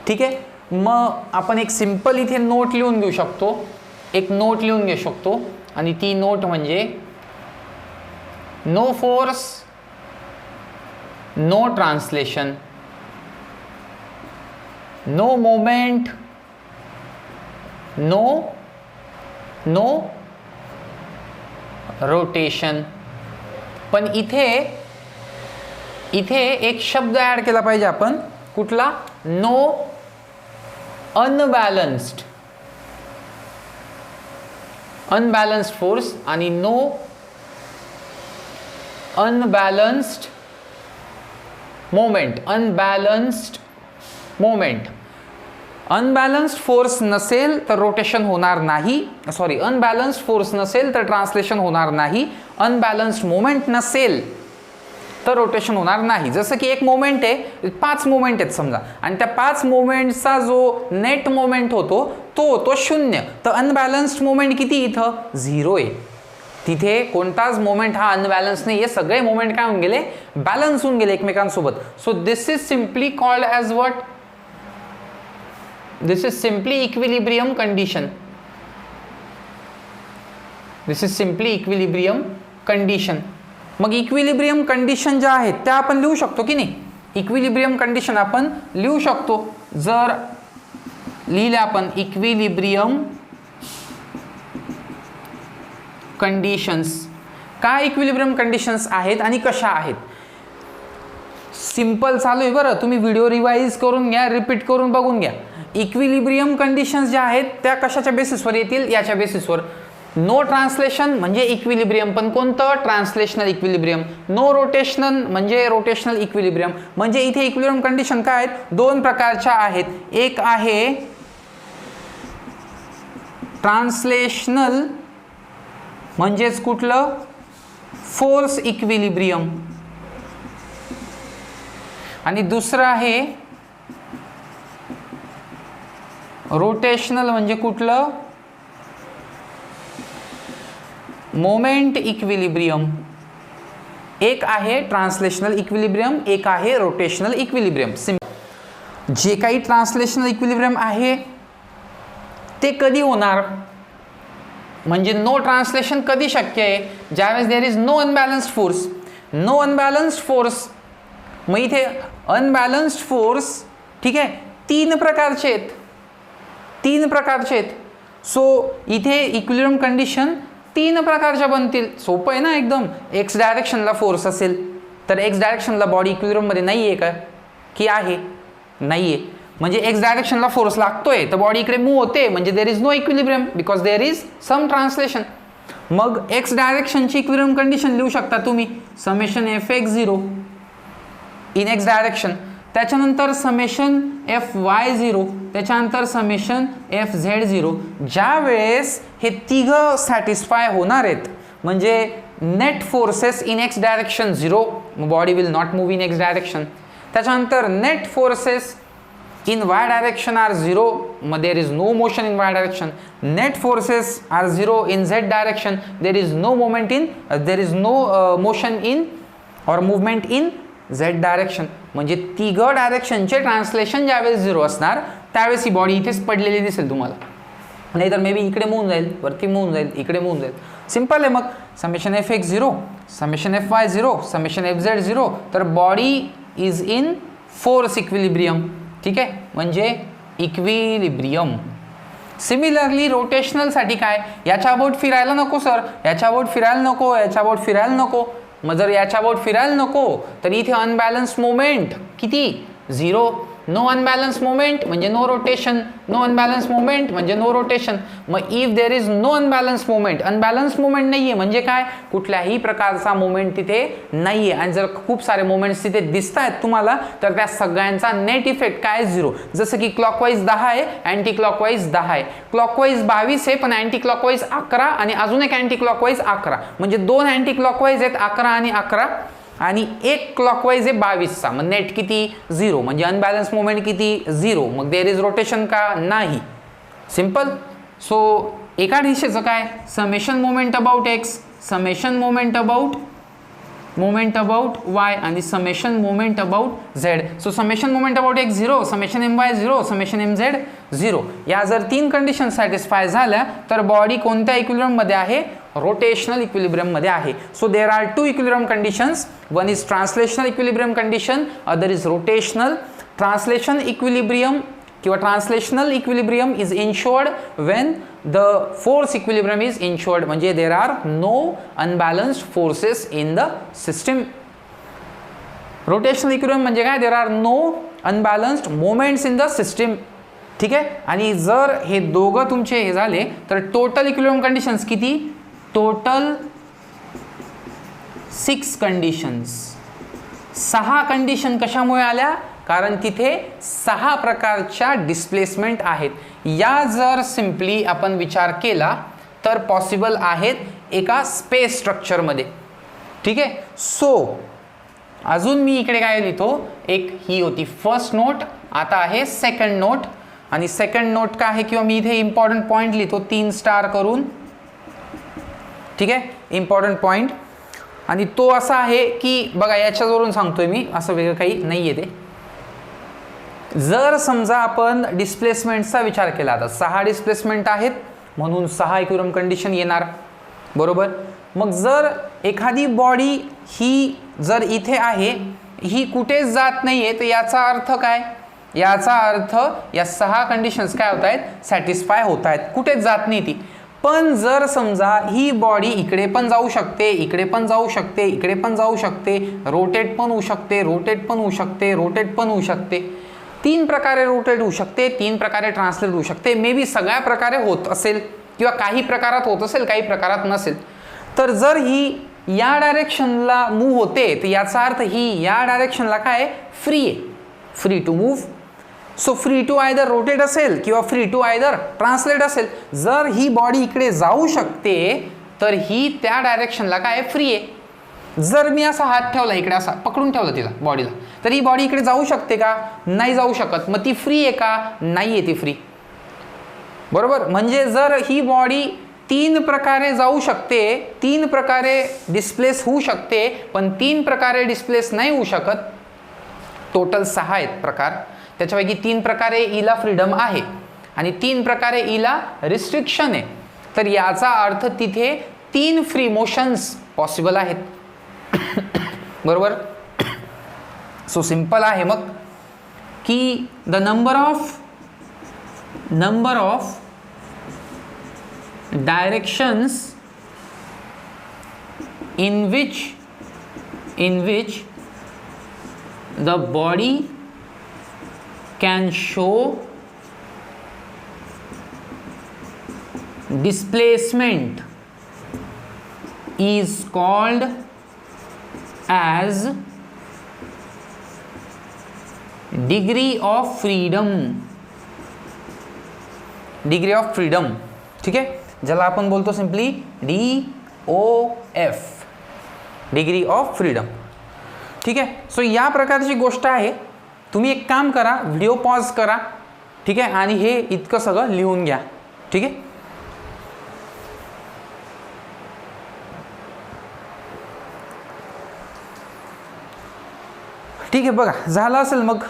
ठीक आहे. मग आपण एक सिंपल इथे नोट लिहून घेऊ शकतो. एक नोट लिहून घेऊ शकतो आणि ती नोट म्हणजे no force no translation, no moment no rotation. पण इथे एक शब्द ॲड केला पाहिजे आपण. कुठला? नो अनबॅलन्स्ड फोर्स आणि no unbalanced moment, unbalanced force नसेल तर रोटेशन होणार नाही, सॉरी अनबॅलन्स्ड फोर्स नसेल तर ट्रान्सलेशन होणार नाही, अनबॅलन्स्ड मोमेंट नसेल तर रोटेशन होणार नाही. जसं की एक मोमेंट आहे, 5 मोमेंट आहेत समजा, आणि त्या 5 मोमेंटचा जो नेट मोमेंट होतो तो 0, तर अनबॅलन्स्ड मोमेंट किती इथं 0 आहे. तिथे कोणताच मोमेंट हा अनबॅलन्स नाही आहे, सगळे मोमेंट काय होऊन गेले, बॅलन्स होऊन गेले एकमेकांसोबत. So this is simply called as what, this is simply equilibrium condition. This is simply equilibrium condition. मग इक्विलिब्रियम कंडिशन ज्या आहेत त्या आपण लिहू शकतो की नाही, इक्विलिब्रियम कंडिशन आपण लिहू शकतो. जर लिहिले आपण इक्विलिब्रियम कंडिशन्स, काय इक्विलिब्रियम कंडिशन्स आहेत आणि कशा आहेत. सिंपल चालू आहे बरं, तुम्ही व्हिडिओ रिवाइज करून घ्या, रिपीट करून बघून घ्या. इक्विलिब्रियम कंडिशन्स ज्या आहेत त्या कशाच्या बेसिसवर येतील, याच्या बेसिसवर. नो ट्रान्सलेशन म्हणजे इक्विलिब्रियम, पण कोणतं, ट्रान्सलेशनल इक्विलिब्रियम. नो रोटेशनल म्हणजे रोटेशनल इक्विलिब्रियम. म्हणजे इथे इक्विलिब्रियम कंडिशन काय आहेत, 2 प्रकारच्या आहेत. एक आहे ट्रान्सलेशनल म्हणजेच कुठलं, फोर्स इक्विलिब्रियम, आणि दुसरं आहे रोटेशनल म्हणजे कुठलं, मोमेंट इक्विलिब्रियम. एक आहे ट्रान्सलेशनल इक्विलिब्रियम, एक आहे रोटेशनल इक्विलिब्रियम. जे काही ट्रान्सलेशनल इक्विलिब्रियम आहे ते कधी होणार, म्हणजे नो ट्रान्सलेशन कधी शक्य आहे, ज्यावेळेस there is no unbalanced force. No unbalanced force, मग इथे अनबॅलन्स्ड फोर्स ठीक आहे 3 प्रकारचे आहेत, 3 प्रकारचे आहेत. सो इथे इक्विलिब्रियम कंडिशन 3 प्रकारच्या बनतील. सोपं आहे ना एकदम. एक्स डायरेक्शनला फोर्स असेल तर एक्स डायरेक्शनला बॉडी इक्विलिब्रियममध्ये नाही आहे का, की आहे, नाही आहे. म्हणजे एक्स डायरेक्शनला फोर्स लागतोय तर बॉडी इकडे मूव्ह होते, म्हणजे there is no equilibrium because there is some translation. मग एक्स डायरेक्शनची इक्विलिब्रियम कंडिशन लिहू शकता तुम्ही, summation Fx0 in x direction, त्याच्यानंतर समेशन Fy0, त्याच्यानंतर समेशन Fz0. ज्या वेळेस हे तिघं सॅटिस्फाय होणार आहेत, म्हणजे net forces in x direction 0, body will not move in x direction. त्याच्यानंतर net forces in y direction are 0, there is no motion in y direction. Net forces are 0 in z direction, there is no moment in there is no motion in or movement in z direction. म्हणजे तिघं डायरेक्शनचे translation ज्यावेळेस 0 असणार त्यावेळेस ही body इथेच पडलेली दिसेल तुम्हाला, नाहीतर मे बी इकडे मूव्ह जाईल, वरती मूव्ह जाईल, इकडे मूव्ह जाईल. सिंपल आहे. मग summation Fx0, summation Fy0, summation Fz0, तर body is in force equilibrium. ठीक आहे, म्हणजे इक्विलिब्रियम. सिमिलरली रोटेशनलसाठी काय, याच्या अबाउट फिरायला नको सर, याच्या अबाउट फिरायला नको, याच्या अबाउट फिरायला नको. मग जर याच्या अबाउट फिरायला नको तर इथे अनबॅलन्स मोमेंट किती, 0. नो अनबॅलन्स मोमेंट म्हणजे no rotation, no unbalance moment म्हणजे नो रोटेशन. मग if there is no unbalance moment, unbalance moment नाही आहे म्हणजे काय, कुठल्याही प्रकारचा मोमेंट तिथे नाही आहे. आणि जर खूप सारे मोमेंट्स तिथे दिसत आहेत तुम्हाला तर त्या सगळ्यांचा नेट इफेक्ट काय, 0. जसं की क्लॉकवाईज 10 आहे, अँटी क्लॉकवाईज 10 आहे, क्लॉकवाईज 22 आहे, पण अँटी क्लॉकवाईज 11 आणि अजून एक अँटी क्लॉकवाईज 11, म्हणजे 2 अँटी क्लॉकवाईज आहेत 11 आणि 11, आणि एक क्लॉकवाईज आहे 22चा. मग नेट किती, 0. म्हणजे अनबॅलन्स मोमेंट किती, 0. मग देयर इज रोटेशन का, नाही. सिंपल. सो एका दिशेचं काय, summation moment about x, summation moment about y आणि summation moment about z. So summation moment about x 0, summation my 0, summation mz 0. या जर 3 कंडिशन सॅटिस्फाय झाल्या तर बॉडी कोणत्या इक्विलिब्रियम मध्ये आहे, रोटेशनल इक्विलिब्रियम मध्ये आहे. So there are 2 equilibrium conditions, one is translational equilibrium condition, other is rotational. Translation equilibrium किंवा translational equilibrium is ensured when the force equilibrium is ensured, म्हणजे there are no unbalanced forces in the system. Rotational equilibrium म्हणजे काय, there are no unbalanced moments in the system. ठीक आहे. आणि जर हे दोघं तुमचे हे झाले तर टोटल इक्विलिब्रियम कंडिशन्स किती, टोटल 6 कंडिशन्स. 6 कंडिशन कशामुळे आल्या? कारण तिथे 6 प्रकारच्या डिस्प्लेसमेंट आहेत. या जर सिम्पली आपण विचार केला तर पॉसिबल आहेत एका स्पेस स्ट्रक्चरमध्ये. ठीक आहे. सो अजून मी इकडे काय लिहितो, एक ही होती फर्स्ट नोट, आता आहे सेकंड नोट. आणि सेकंड नोट काय आहे, किंवा मी इथे इम्पॉर्टंट पॉईंट लिहितो 3 स्टार करून. ठीक आहे, इम्पॉर्टंट पॉईंट. आणि तो असा आहे की बघा, याच्यावरून सांगतोय मी, असं वेगळं काही नाही आहे ते. जर समजा आपण डिस्प्लेसमेंटचा विचार केला, तर 6 डिस्प्लेसमेंट आहेत म्हणून 6 इक्विलिब्रियम कंडिशन येणार, बरोबर. मग जर एखादी बॉडी ही जर इथे आहे, ही कुठेच जात नाही आहे, तर याचा अर्थ काय? याचा अर्थ या 6 कंडिशन्स काय होत आहेत? सॅटिस्फाय होत आहेत, कुठेच जात नाही ती. पण जर समजा ही बॉडी इकडे पण जाऊ शकते, इकडे पण जाऊ शकते, इकडे पण जाऊ शकते, रोटेट पण होऊ शकते, रोटेट पण होऊ शकते, रोटेट पण होऊ शकते, 3 प्रकारे रोटेट होऊ शकते, 3 प्रकारे ट्रान्सलेट होऊ शकते, मे बी सगळ्या प्रकारे होत असेल किंवा काही प्रकारात होत असेल, काही प्रकारात नसेल. तर जर ही या डायरेक्शनला मूव्ह होते, तर याचा अर्थ ही या डायरेक्शनला काय फ्री आहे, free to move. So free to either rotate असेल किंवा फ्री टू आयदर ट्रान्सलेट असेल. जर ही बॉडी इकडे जाऊ शकते तर ही त्या डायरेक्शनला काय फ्री आहे. जर मी असा हात ठेवला इकडे, असा पकडून ठेवला तिला बॉडीला, तर ही बॉडी इकडे जाऊ शकते का? नाही जाऊ शकत. मग ती फ्री आहे का? नाही आहे ती फ्री, बरोबर. म्हणजे जर ही बॉडी 3 प्रकारे जाऊ शकते, 3 प्रकारे डिस्प्लेस होऊ शकते, पण 3 प्रकारे डिस्प्लेस नाही होऊ शकत. टोटल 6 आहेत प्रकार, त्याच्यापैकी 3 प्रकारे ईला फ्रीडम आहे आणि 3 प्रकारे ईला रिस्ट्रिक्शन आहे. तर याचा अर्थ तिथे 3 फ्री मोशन्स पॉसिबल आहेत, बरोबर. सो सिंपल आहे मग की the number of directions in which the body can show displacement is called as degree of freedom. Degree of freedom, ठीक आहे, ज्याला आपण बोलतो simply DOF, degree of freedom. ठीक आहे. सो या प्रकारची गोष्ट आहे. तुम्ही एक काम करा, व्हिडिओ पॉज करा, ठीक आहे, आणि हे इतकं सगळं लिहून घ्या. ठीक आहे. ठीक आहे, बघा झालं असेल, मग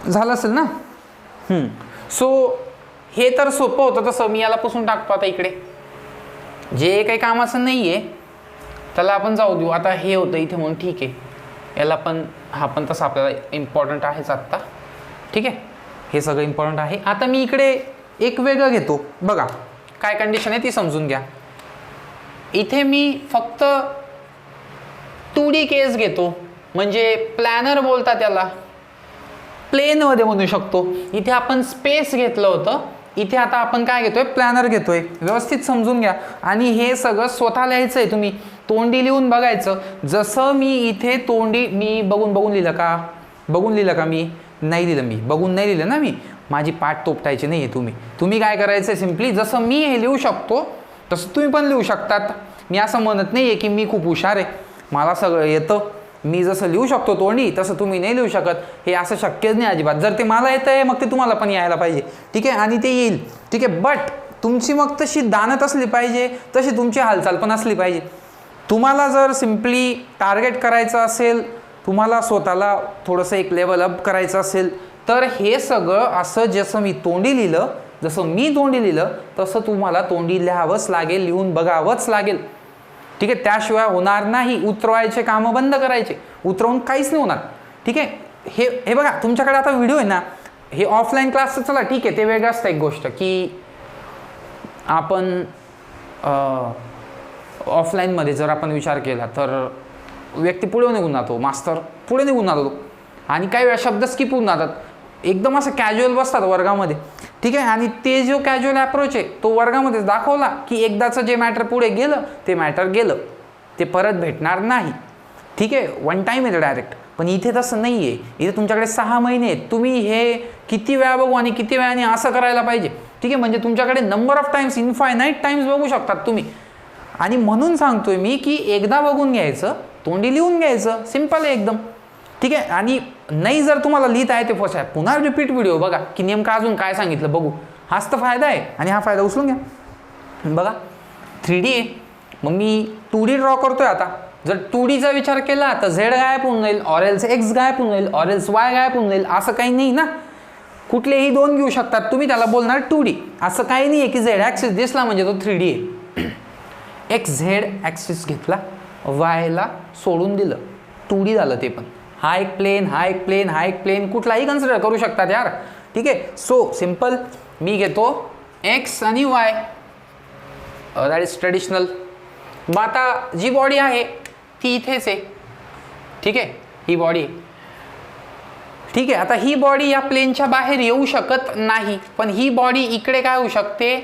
झालं असेल ना. सो हे तर सोपं होतं, तसं मी याला पुसून टाकतो आता इकडे. जे काही कामाचं नाही आहे त्याला आपण जाऊ देऊ. आता हे होतं इथे म्हणून ठीक आहे, याला पण हा पण तसं आपल्याला इम्पॉर्टंट आहेच आत्ता. ठीक आहे, हे सगळं इम्पॉर्टंट आहे. आता मी इकडे एक वेगळं घेतो, बघा काय कंडिशन आहे ती समजून घ्या. इथे मी फक्त 2D केस घेतो, म्हणजे प्लॅनर बोलतात त्याला, प्लेनमध्ये म्हणू शकतो. इथे आपण स्पेस घेतलं होतं, इथे आता आपण काय घेतोय? प्लॅनर घेतोय. व्यवस्थित समजून घ्या. आणि हे सगळं स्वतः लिहायचं आहे, तुम्ही तोंडी लिहून बघायचं. जसं मी इथे तोंडी मी बघून लिहिलं का? बघून लिहिलं का? मी नाही लिहिलं, मी बघून नाही लिहिलं ना. मी माझी पाठ तोपटायची नाही आहे. तुम्ही काय करायचं आहे, सिम्पली जसं मी हे लिहू शकतो तसं तुम्ही पण लिहू शकतात. मी असं म्हणत नाही आहे की मी खूप हुशार आहे, मला सगळं येतं, मी जसं लिहू शकतो तोंडी तसं तुम्ही नाही लिहू शकत. हे असं शक्यच नाही अजिबात. जर ते मला येतं आहे मग ते तुम्हाला पण यायला पाहिजे. ठीक आहे, आणि ते येईल. ठीक आहे, बट तुमची मग तशी दानत असली पाहिजे, तशी तुमची हालचाल पण असली पाहिजे. तुम्हाला जर सिम्पली टार्गेट करायचं असेल, तुम्हाला स्वतःला थोडंसं एक लेवल अप करायचं असेल, तर हे सगळं असं जसं मी तोंडी लिहिलं, जसं मी तोंडी लिहिलं तसं तुम्हाला तोंडी लिहावंच लागेल, लिहून बघावंच लागेल. ठीक आहे, त्याशिवाय होणार नाही. उतरवायचे कामं बंद करायचे, उतरवून काहीच नाही होणार. ठीक आहे, हे बघा तुमच्याकडे आता व्हिडिओ आहे ना, हे ऑफलाईन क्लासचं चला ठीक आहे, ते वेगळं असतं. एक गोष्ट की आपण ऑफलाईनमध्ये जर आपण विचार केला तर व्यक्ती पुढे निघून जातो, मास्तर पुढे निघून जातो, आणि काही वेळा शब्द स्किप होऊन जातात. एकदम असं कॅज्युअल बसतात वर्गामध्ये. ठीक आहे, आणि ते जो कॅज्युअल अप्रोच आहे तो वर्गामध्ये दाखवला की एकदाचं जे मॅटर पुढे गेलं ते मॅटर गेलं. ते परत भेटणार नाही. ठीक आहे, वन टाईम येतं डायरेक्ट. पण इथे तसं नाही आहे. इथे तुमच्याकडे 6 महिने आहेत. तुम्ही हे किती वेळा बघू आणि किती वेळाने असं करायला पाहिजे. ठीक आहे, म्हणजे तुमच्याकडे number of times, infinite times बघू शकतात तुम्ही. आणि म्हणून सांगतोय मी की एकदा बघून घ्यायचं, तोंडी लिहून घ्यायचं, सिंपल आहे एकदम. ठीक आहे, आणि नाही जर तुम्हाला लिहिता आहे ते फर्स्ट आहे, पुन्हा रिपीट व्हिडिओ बघा की नेमकं अजून काय सांगितलं बघू. हाच तर फायदा आहे आणि हा फायदा उचलून घ्या. बघा 3D आहे, मग मी 2D ड्रॉ करतोय. आता जर 2Dचा विचार केला तर Z गायब होऊन जाईल, ऑरेल्स X गायब होऊन जाईल, ऑरेल्स Y गायब होऊन जाईल. असं काही नाही ना, कुठलेही 2 घेऊ शकतात तुम्ही, त्याला बोलणार 2D. असं काही नाही आहे की Z ॲक्सिस दिसला म्हणजे तो 3D आहे. XZ ॲक्सिस घेतला, Yला सोडून दिलं, 2D झालं ते पण. हा एक प्लेन, हा एक प्लेन, हा एक प्लेन, कुठलाही कन्सिडर करू शकतात यार. ठीक आहे, सो सिंपल मी घेतो X आणि Y, दॅट इज ट्रेडिशनल. मग आता जी बॉडी आहे ती इथेच आहे. ठीक आहे, ही बॉडी. ठीक आहे, आता ही बॉडी या प्लेनच्या बाहेर येऊ शकत नाही, पण ही बॉडी इकडे काय होऊ शकते,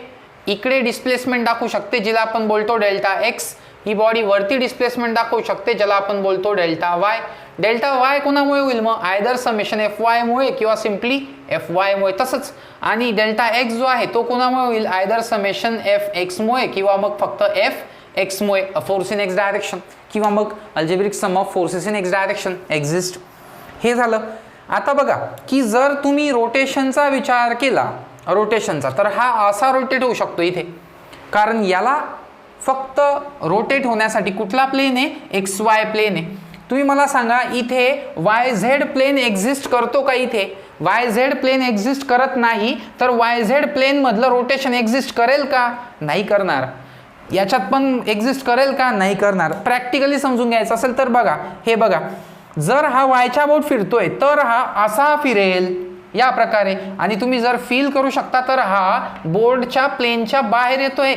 इकडे डिस्प्लेसमेंट दाखवू शकते, जिला आपण बोलतो डेल्टा एक्स. ही बॉडी वरती डिस्प्लेसमेंट दाखवू शकते, ज्याला आपण बोलतो डेल्टा वाय. डेल्टा वाय कोणामुळे होईल मग, आयदर समेशन एफ वाय मुळे किंवा सिम्पली एफ वाय मुळे. तसंच आणि डेल्टा एक्स जो आहे तो कोणामुळे होईल, आयदर समेशन एफ एक्स मुळे किंवा मग फक्त एफ एक्स मुळे, फोर्स इन एक्स डायरेक्शन, किंवा मग algebraic sum of forces in x direction exist. हे झालं. आता बघा की जर तुम्ही रोटेशनचा विचार केला, रोटेशनचा, तर हा असा रोटेट होऊ शकतो इथे, कारण याला फक्त रोटेट होण्यासाठी कुठला प्लेन आहे, एक्स वाय प्लेन आहे. तुम्ही मला सांगा इथे वाय झेड प्लेन एक्झिस्ट करतो का, इथे वाय झेड प्लेन एक्झिस्ट करत नाही, तर वाय झेड प्लेन मधलं रोटेशन एक्झिस्ट करेल का, नाही करणार. याच्यात पण एक्झिस्ट करेल का, नाही करणार. प्रॅक्टिकली समजून घ्यायचं असेल तर बघा, हे बघा, जर हा वायच्या बोट फिरतोय तर हा असा फिरेल या प्रकारे, आणि तुम्ही जर फील करू शकता तर हा बोर्डच्या प्लेनच्या बाहेर येतोय.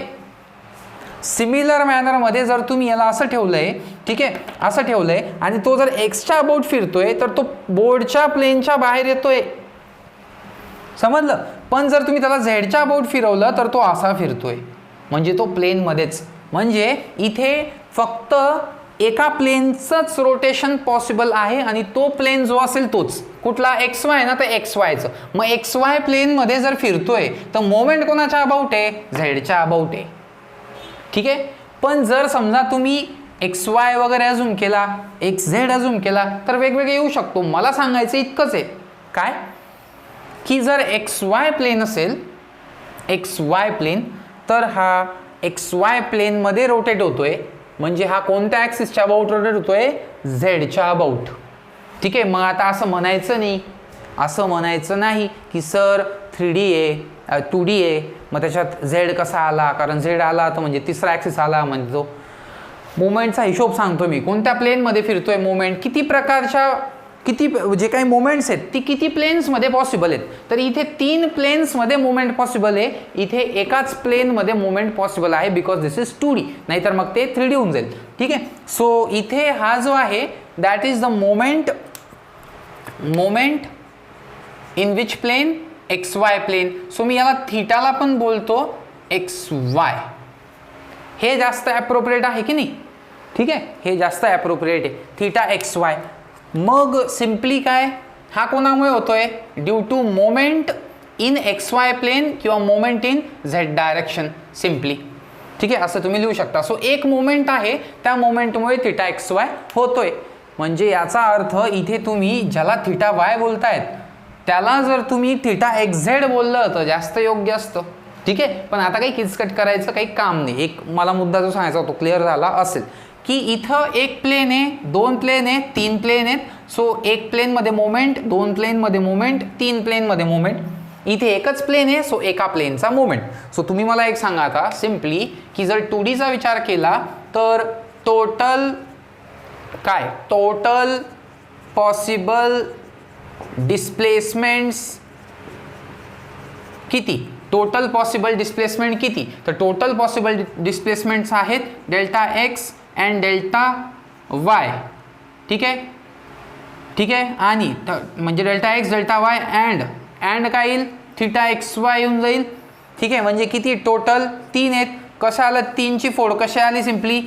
सिमिलर मॅनरमध्ये जर तुम्ही याला असं ठेवलंय, ठीक आहे, असं ठेवलंय, आणि तो जर एक्सच्या बोट फिरतोय तर तो बोर्डच्या प्लेनच्या बाहेर येतोय, समजलं. पण जर तुम्ही त्याला झेडच्या बोट फिरवलं तर तो असा फिरतोय, म्हणजे तो प्लेनमध्येच. म्हणजे इथे फक्त एका प्लेनचंच रोटेशन पॉसिबल आहे, आणि तो प्लेन जो असेल तोच. कुठला, एक्स वाय ना, तर एक्स वायचं. मग एक्स वाय प्लेनमध्ये जर फिरतोय तर मोमेंट कोणाच्या अबाउट आहे, झेडच्या अबाउट आहे. ठीक आहे, पण जर समजा तुम्ही एक्स वाय वगैरे अजून केला, एक्स झेड अजून केला, तर वेगवेगळे येऊ शकतो. मला सांगायचं इतकंच आहे, काय की जर एक्स वाय प्लेन असेल, एक्स वाय प्लेन, तर हा एक्स वाय प्लेनमध्ये रोटेट होतोय, म्हणजे हा कोणत्या ॲक्सिसच्या अबाउट रोटेट होतोय, झेडच्या अबाउट. ठीक आहे, मग आता असं म्हणायचं नाही, असं म्हणायचं नाही की सर 3D आहे, 2D आहे, मग त्याच्यात झेड कसा आला, कारण झेड आला तर म्हणजे तिसरा ॲक्सिस आला, म्हणजे तो मोमेंटचा हिशोब सांगतो मी, कोणत्या प्लेनमध्ये फिरतोय मोमेंट, किती प्रकारच्या, किती जे काही मोमेंट्स आहेत ती किती प्लेन्समध्ये पॉसिबल आहेत. तर इथे 3 प्लेन्समध्ये मोमेंट पॉसिबल आहे, इथे एकाच प्लेनमध्ये मोमेंट पॉसिबल आहे, बिकॉज दिस इज 2D, नाहीतर मग ते 3D होऊन जाईल. ठीक आहे, सो इथे हा जो आहे that is the moment, moment in which plane, X Y plane. So मी याला थीटाला पण बोलतो एक्स वाय. हे जास्त ॲप्रोप्रिएट आहे की नाही. ठीक आहे, हे जास्त ॲप्रोप्रिएट आहे, थीटा एक्स वाय. मग सिम्पली काय, हा कोणामुळे होतोय, due to moment in X Y plane किंवा moment in Z direction, simply. ठीक आहे, असं तुम्ही लिहू शकता. सो एक मोमेंट आहे, त्या मोमेंटमुळे थीटा एक्स वाय होतोय. म्हणजे याचा अर्थ इथे तुम्ही ज्याला थीटा वाय बोलतायत त्याला जर तुम्ही थीटा एक्स झेड बोललं तर जास्त योग्य असतं. ठीक आहे, पण आता काही किचकट करायचं काही काम नाही. एक मला मुद्दा जो सांगायचा तो क्लिअर झाला असेल की इथं एक प्लेन आहे, 2 प्लेन आहे, 3 प्लेन आहेत. सो एक प्लेनमध्ये मोमेंट, 2 प्लेनमध्ये मोमेंट, 3 प्लेनमध्ये मोमेंट. इथे एकच प्लेन आहे, सो एका प्लेनचा मोमेंट. सो तुम्ही मला एक सांगा आता सिम्पली की जर 2Dचा विचार केला तर टोटल काय, टोटल पॉसिबल डिस्प्लेसमेंट्स किती, टोटल पॉसिबल डिस्प्लेसमेंट किती, तर टोटल पॉसिबल डिस्प्लेसमेंट्स आहेत delta x and delta y. ठीक आहे, ठीक आहे, आणि म्हणजे delta x delta y and काय येईल, थीटा एक्स वाय येऊन जाईल. ठीक आहे, म्हणजे किती टोटल 3 आहेत. कशा आलं, 3ची फोड कशी आली, सिम्पली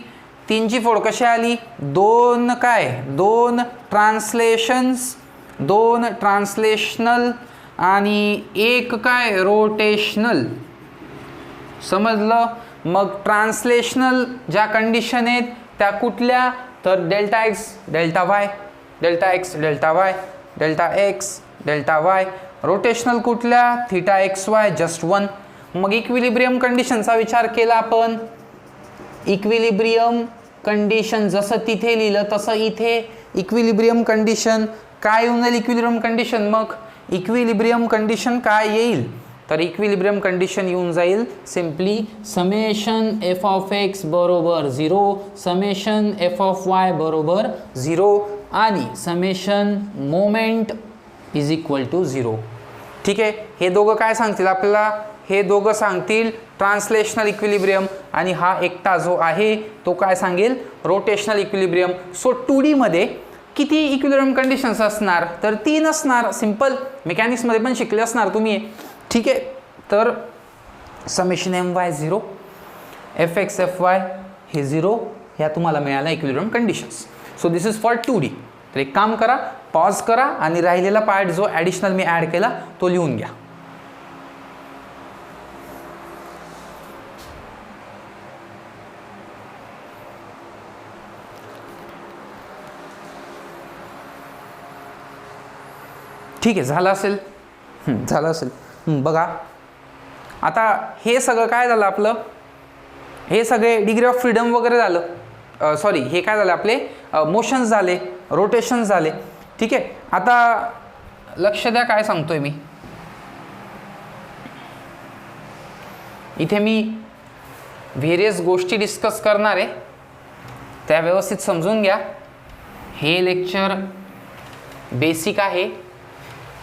3ची फोड कशी आली, 2 काय, 2 ट्रान्सलेशन्स, 2 ट्रान्सलेशनल आणि 1 काय रोटेशनल. समजलं. मग ट्रान्सलेशनल ज्या कंडिशन आहेत त्या कुठल्या, तर delta x delta y, delta x delta y, delta x delta y. Rotational कुठल्या, थीटा एक्स वाय जस्ट 1. मग इक्विलिब्रियम कंडिशनचा विचार केला आपण. इक्विलिब्रियम कंडिशन जसं तिथे लिहिलं तसं इथे इक्विलिब्रियम कंडिशन काय येऊन जाईल. इक्विलिब्रियम कंडिशन, मग इक्विलिब्रियम कंडिशन काय येईल, तर इक्विलिब्रियम कंडिशन येऊन जाईल simply summation F of x बरोबर 0, समेशन एफ ऑफ वाय बरोबर 0 आणि summation moment is equal to 0. ठीक आहे. हे दोघं काय सांगतील आपल्याला, हे दोघं सांगतील ट्रान्सलेशनल इक्विलिब्रियम आणि हा एकटा जो आहे तो काय सांगेल, रोटेशनल इक्विलिब्रियम. सो 2D मध्ये किती इक्विलिब्रियम कंडिशन्स असणार, तर 3 असणार. सिंपल मेकॅनिक्समध्ये पण शिकले असणार तुम्ही. ठीक आहे. तर summation M y 0, F x F y हे 0, ह्या तुम्हाला मिळाल्या equilibrium conditions. So this is for 2D. तर एक काम करा, पॉज करा आणि राहिलेला पार्ट जो ॲडिशनल मी ॲड केला तो लिहून घ्या. ठीक आहे, झालं असेल. झालं असेल. बघा आता हे सगळं काय झालं आपलं, हे सगळे डिग्री ऑफ फ्रीडम वगैरे झालं. सॉरी, हे काय झालं आपले मोशन्स झाले, रोटेशन्स झाले. ठीक आहे. आता लक्ष द्या काय सांगतोय मी. इथे मी व्हेरियस गोष्टी डिस्कस करणार आहे, त्या व्यवस्थित समजून घ्या. हे लेक्चर बेसिक आहे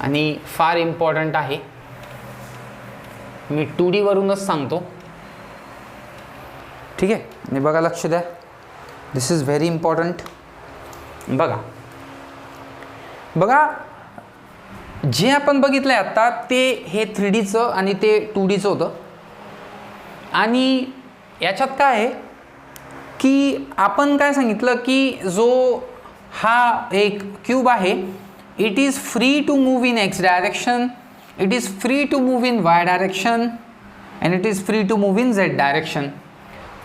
आणि फार इम्पॉर्टंट आहे. मी 2D वरूनच सांगतो. ठीक आहे. आणि बघा लक्ष द्या, दिस इज व्हेरी इम्पॉर्टंट. बघा बघा जे आपण बघितलं आहे आत्ता ते हे 3Dचं आणि ते 2Dचं होतं. आणि याच्यात काय आहे की आपण काय सांगितलं की जो हा एक क्यूब आहे, it is free to move in x direction, it is free to move in y direction and it is free to move in z direction.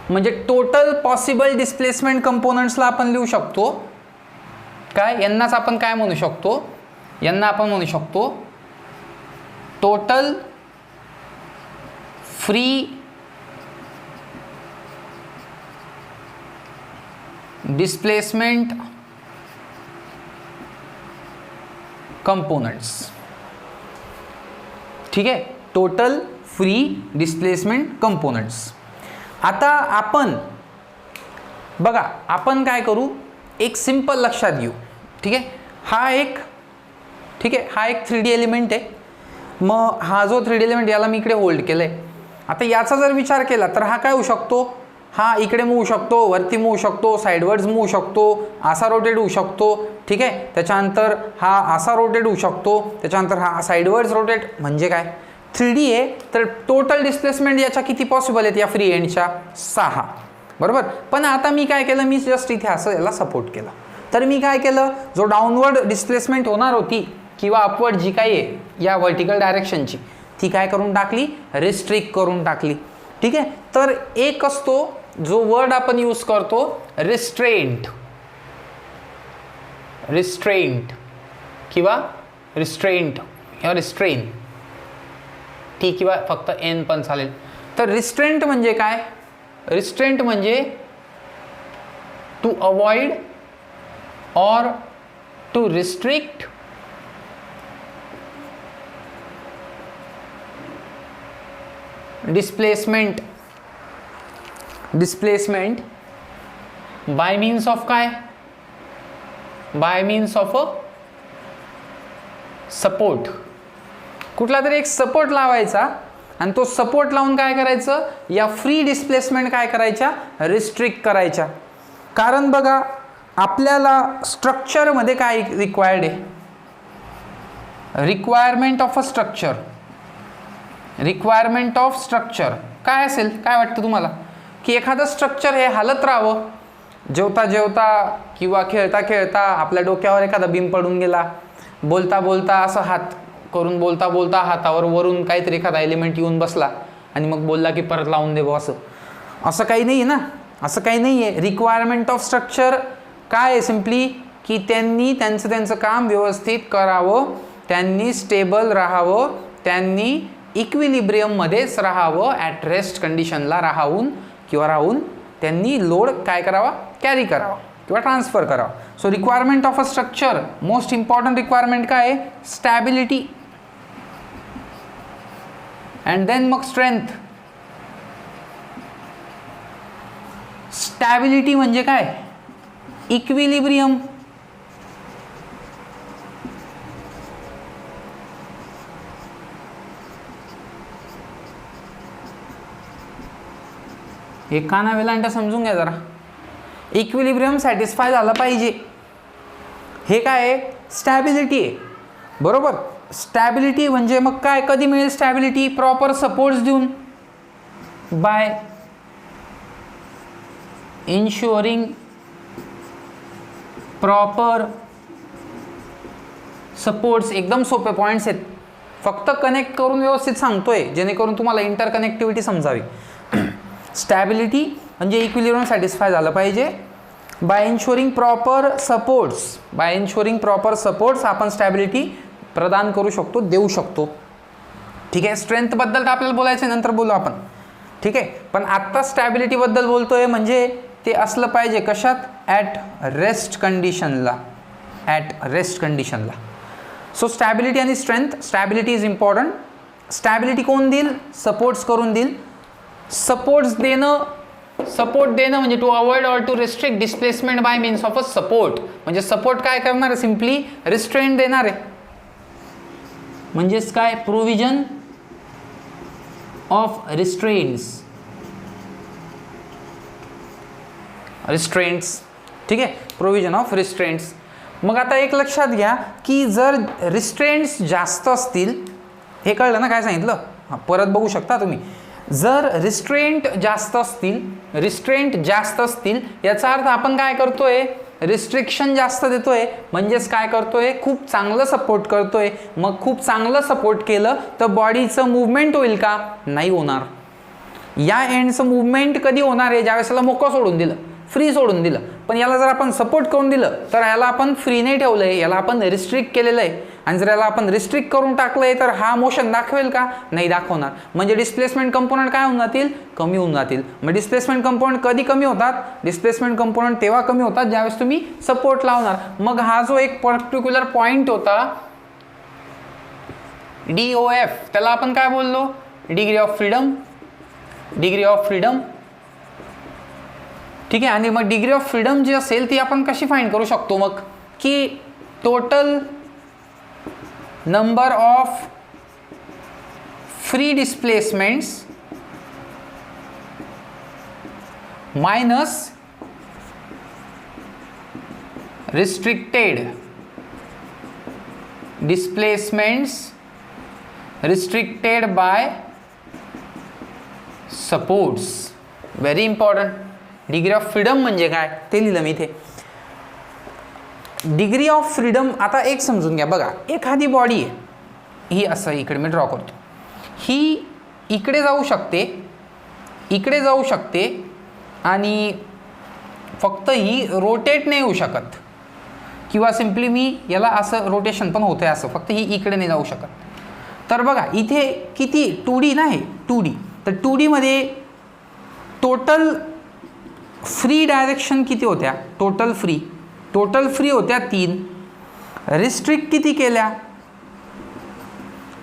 म्हणजे टोटल पॉसिबल डिस्प्लेसमेंट कंपोनंट्सला आपण लिहू शकतो काय, यांनाच आपण काय म्हणू शकतो, यांना आपण म्हणू शकतो टोटल फ्री डिस्प्लेसमेंट कंपोनेंट्स. ठीक आहे. Total free displacement components. आता आपण बघा, आपण काय करू, एक सिंपल लक्षात घेऊ. ठीक आहे. हा एक, ठीक आहे, हा एक 3D एलिमेंट आहे. मग हा जो 3D एलिमेंट याला मी इकडे होल्ड केलं आहे. आता याचा जर विचार केला तर हा काय होऊ शकतो, हा इकडे मूव शकतो, वरती मूव शकतो, साईडवर्ड्स मूव शकतो, असा रोटेट होऊ शकतो. ठीक आहे. त्याच्यानंतर हा असा रोटेट होऊ शकतो, त्याच्यानंतर हा साईडवर्ड्स रोटेट. म्हणजे काय, 3D आहे तर टोटल डिस्प्लेसमेंट याच्या किती पॉसिबल आहेत या फ्री एंडच्या, 6. बरोबर. पण आता मी काय केलं, मी जस्ट इथे असं याला सपोर्ट केलं. तर मी काय केलं, जो डाऊनवर्ड डिस्प्लेसमेंट होणार होती किंवा अपवर्ड जी काही आहे या व्हर्टिकल डायरेक्शनची, ती काय करून टाकली, रिस्ट्रिक्ट करून टाकली. ठीक आहे. तर एक असतो जो वर्ड आपण यूज करतो रिस्ट्रेंट, रिस्ट्रेंट किंवा रिस्ट्रेंट किंवा रिस्ट्रेन, टी किंवा फक्त एन पण चालेल. तर रिस्ट्रेंट म्हणजे काय, रिस्ट्रेंट म्हणजे to avoid or to restrict displacement, displacement by means of काय, by means of a support. कुठला तरी एक सपोर्ट लावायचा आणि तो सपोर्ट लावून काय करायचं, या फ्री डिस्प्लेसमेंट काय करायच्या, रिस्ट्रिक्ट करायच्या. कारण बघा आपल्याला स्ट्रक्चरमध्ये काय रिक्वायर्ड आहे, requirement of a structure, requirement of structure काय असेल, काय वाटतं तुम्हाला, की एखादं स्ट्रक्चर हे हालत राहावं जेवता जेवता किंवा खेळता खेळता आपल्या डोक्यावर एखादा बीम पडून गेला, बोलता बोलता असं हात करून बोलता बोलता हातावर वरून काहीतरी एखादा एलिमेंट येऊन बसला आणि मग बोलला की परत लावून दे असं काही नाही आहे ना, असं काही नाही आहे. रिक्वायरमेंट ऑफ स्ट्रक्चर काय आहे? सिम्पली की त्यांनी त्यांचं काम व्यवस्थित करावं, त्यांनी स्टेबल राहावं, त्यांनी इक्विलिब्रियममध्येच राहावं, ॲट रेस्ट कंडिशनला राहून त्यांनी लोड काय करावा? कॅरी करावा किंवा ट्रान्सफर करावा. So requirement of a structure, most important requirement काय आहे? स्टॅबिलिटी, अँड देन मग स्ट्रेंथ. स्टॅबिलिटी म्हणजे काय? इक्विलिब्रियम. हे काना वेलांटा समजून घ्या जरा. इक्विलिब्रियम सॅटिस्फाय झाला पाहिजे, हे काय आहे? स्टॅबिलिटी आहे, बरोबर. स्टॅबिलिटी म्हणजे मग काय? कधी मिळेल स्टॅबिलिटी? प्रॉपर सपोर्ट्स देऊन, बाय इन्शुअरिंग प्रॉपर सपोर्ट्स. एकदम सोपे पॉईंट्स आहेत, फक्त कनेक्ट करून व्यवस्थित सांगतोय जेणेकरून तुम्हाला इंटरकनेक्टिव्हिटी समजावी. स्टॅबिलिटी म्हणजे इक्विलिब्रियम सॅटिस्फाय झालं पाहिजे. बाय इन्शुअरिंग प्रॉपर सपोर्ट्स आपण स्टॅबिलिटी प्रदान करू शकतो, देऊ शकतो. ठीक आहे. स्ट्रेंथबद्दल तर आपल्याला बोलायचं आहे, नंतर बोलू आपण. ठीक आहे. पण आत्ता स्टॅबिलिटीबद्दल बोलतोय, म्हणजे ते असलं पाहिजे कशात? ॲट रेस्ट कंडिशनला. सो स्टॅबिलिटी आणि strength. Stability is important. Stability कोण देईल? सपोर्ट्स करून देईल. सपोर्ट देणं म्हणजे to avoid or to restrict displacement by means of a support. म्हणजे सपोर्ट काय करणार आहे? सिम्पली रिस्ट्रेंट देणार आहे. म्हणजेच काय? Provision of restraints. ठीक आहे. Provision of restraints. मग आता एक लक्षात घ्या की जर रिस्ट्रेंट्स जास्त असतील, हे कळलं ना काय सांगितलं? हां, परत बघू शकता तुम्ही. जर रिस्ट्रेंट जास्त असतील याचा अर्थ आपण काय करतोय? रिस्ट्रिक्शन जास्त देतोय, म्हणजेच काय करतोय? खूप चांगलं सपोर्ट करतोय. मग खूप चांगलं सपोर्ट केलं तर बॉडीचं मूवमेंट होईल का? नाही होणार. या एंडचं मूवमेंट कधी होणार आहे? ज्यावेळेस याला मोकळं सोडून दिलं, फ्री सोडून दिलं. पण याला जर आपण सपोर्ट करून दिलं तर याला आपण फ्री नाही ठेवलं आहे, याला आपण रिस्ट्रिक्ट केलेलं आहे. आणि जर याला आपण रिस्ट्रिक्ट करून टाकलं आहे तर हा मोशन दाखवेल का? नाही दाखवणार. म्हणजे डिस्प्लेसमेंट कंपोनंट काय होऊन जातील? कमी होऊन जातील. मग डिस्प्लेसमेंट कंपोनंट कधी कमी होतात? डिस्प्लेसमेंट कंपोनंट तेव्हा कमी होतात ज्यावेळेस तुम्ही सपोर्ट लावणार. मग हा जो एक पर्टिक्युलर पॉईंट होता DOF, त्याला आपण काय बोललो? Degree of freedom. ठीक आहे. आणि मग डिग्री ऑफ फ्रीडम जी असेल ती आपण कशी फाइंड करू शकतो? मग की total number of free displacements minus restricted displacements restricted by supports. Very important. Degree of freedom म्हणजे काय ते लिहिलं मी इथे. Degree of freedom. आता एक समजून घ्या. बघा, एखादी बॉडी आहे, ही असं इकडे मी ड्रॉ करतो, ही इकडे जाऊ शकते आणि फक्त ही रोटेट नाही होऊ शकत, किंवा सिम्पली मी याला असं रोटेशन पण होतंय असं, फक्त ही इकडे नाही जाऊ शकत. तर बघा इथे किती 2D नाही 2D. तर 2D मध्ये टोटल फ्री डायरेक्शन किती होत्या? टोटल फ्री होत्या 3. रिस्ट्रिक्ट किती केल्या?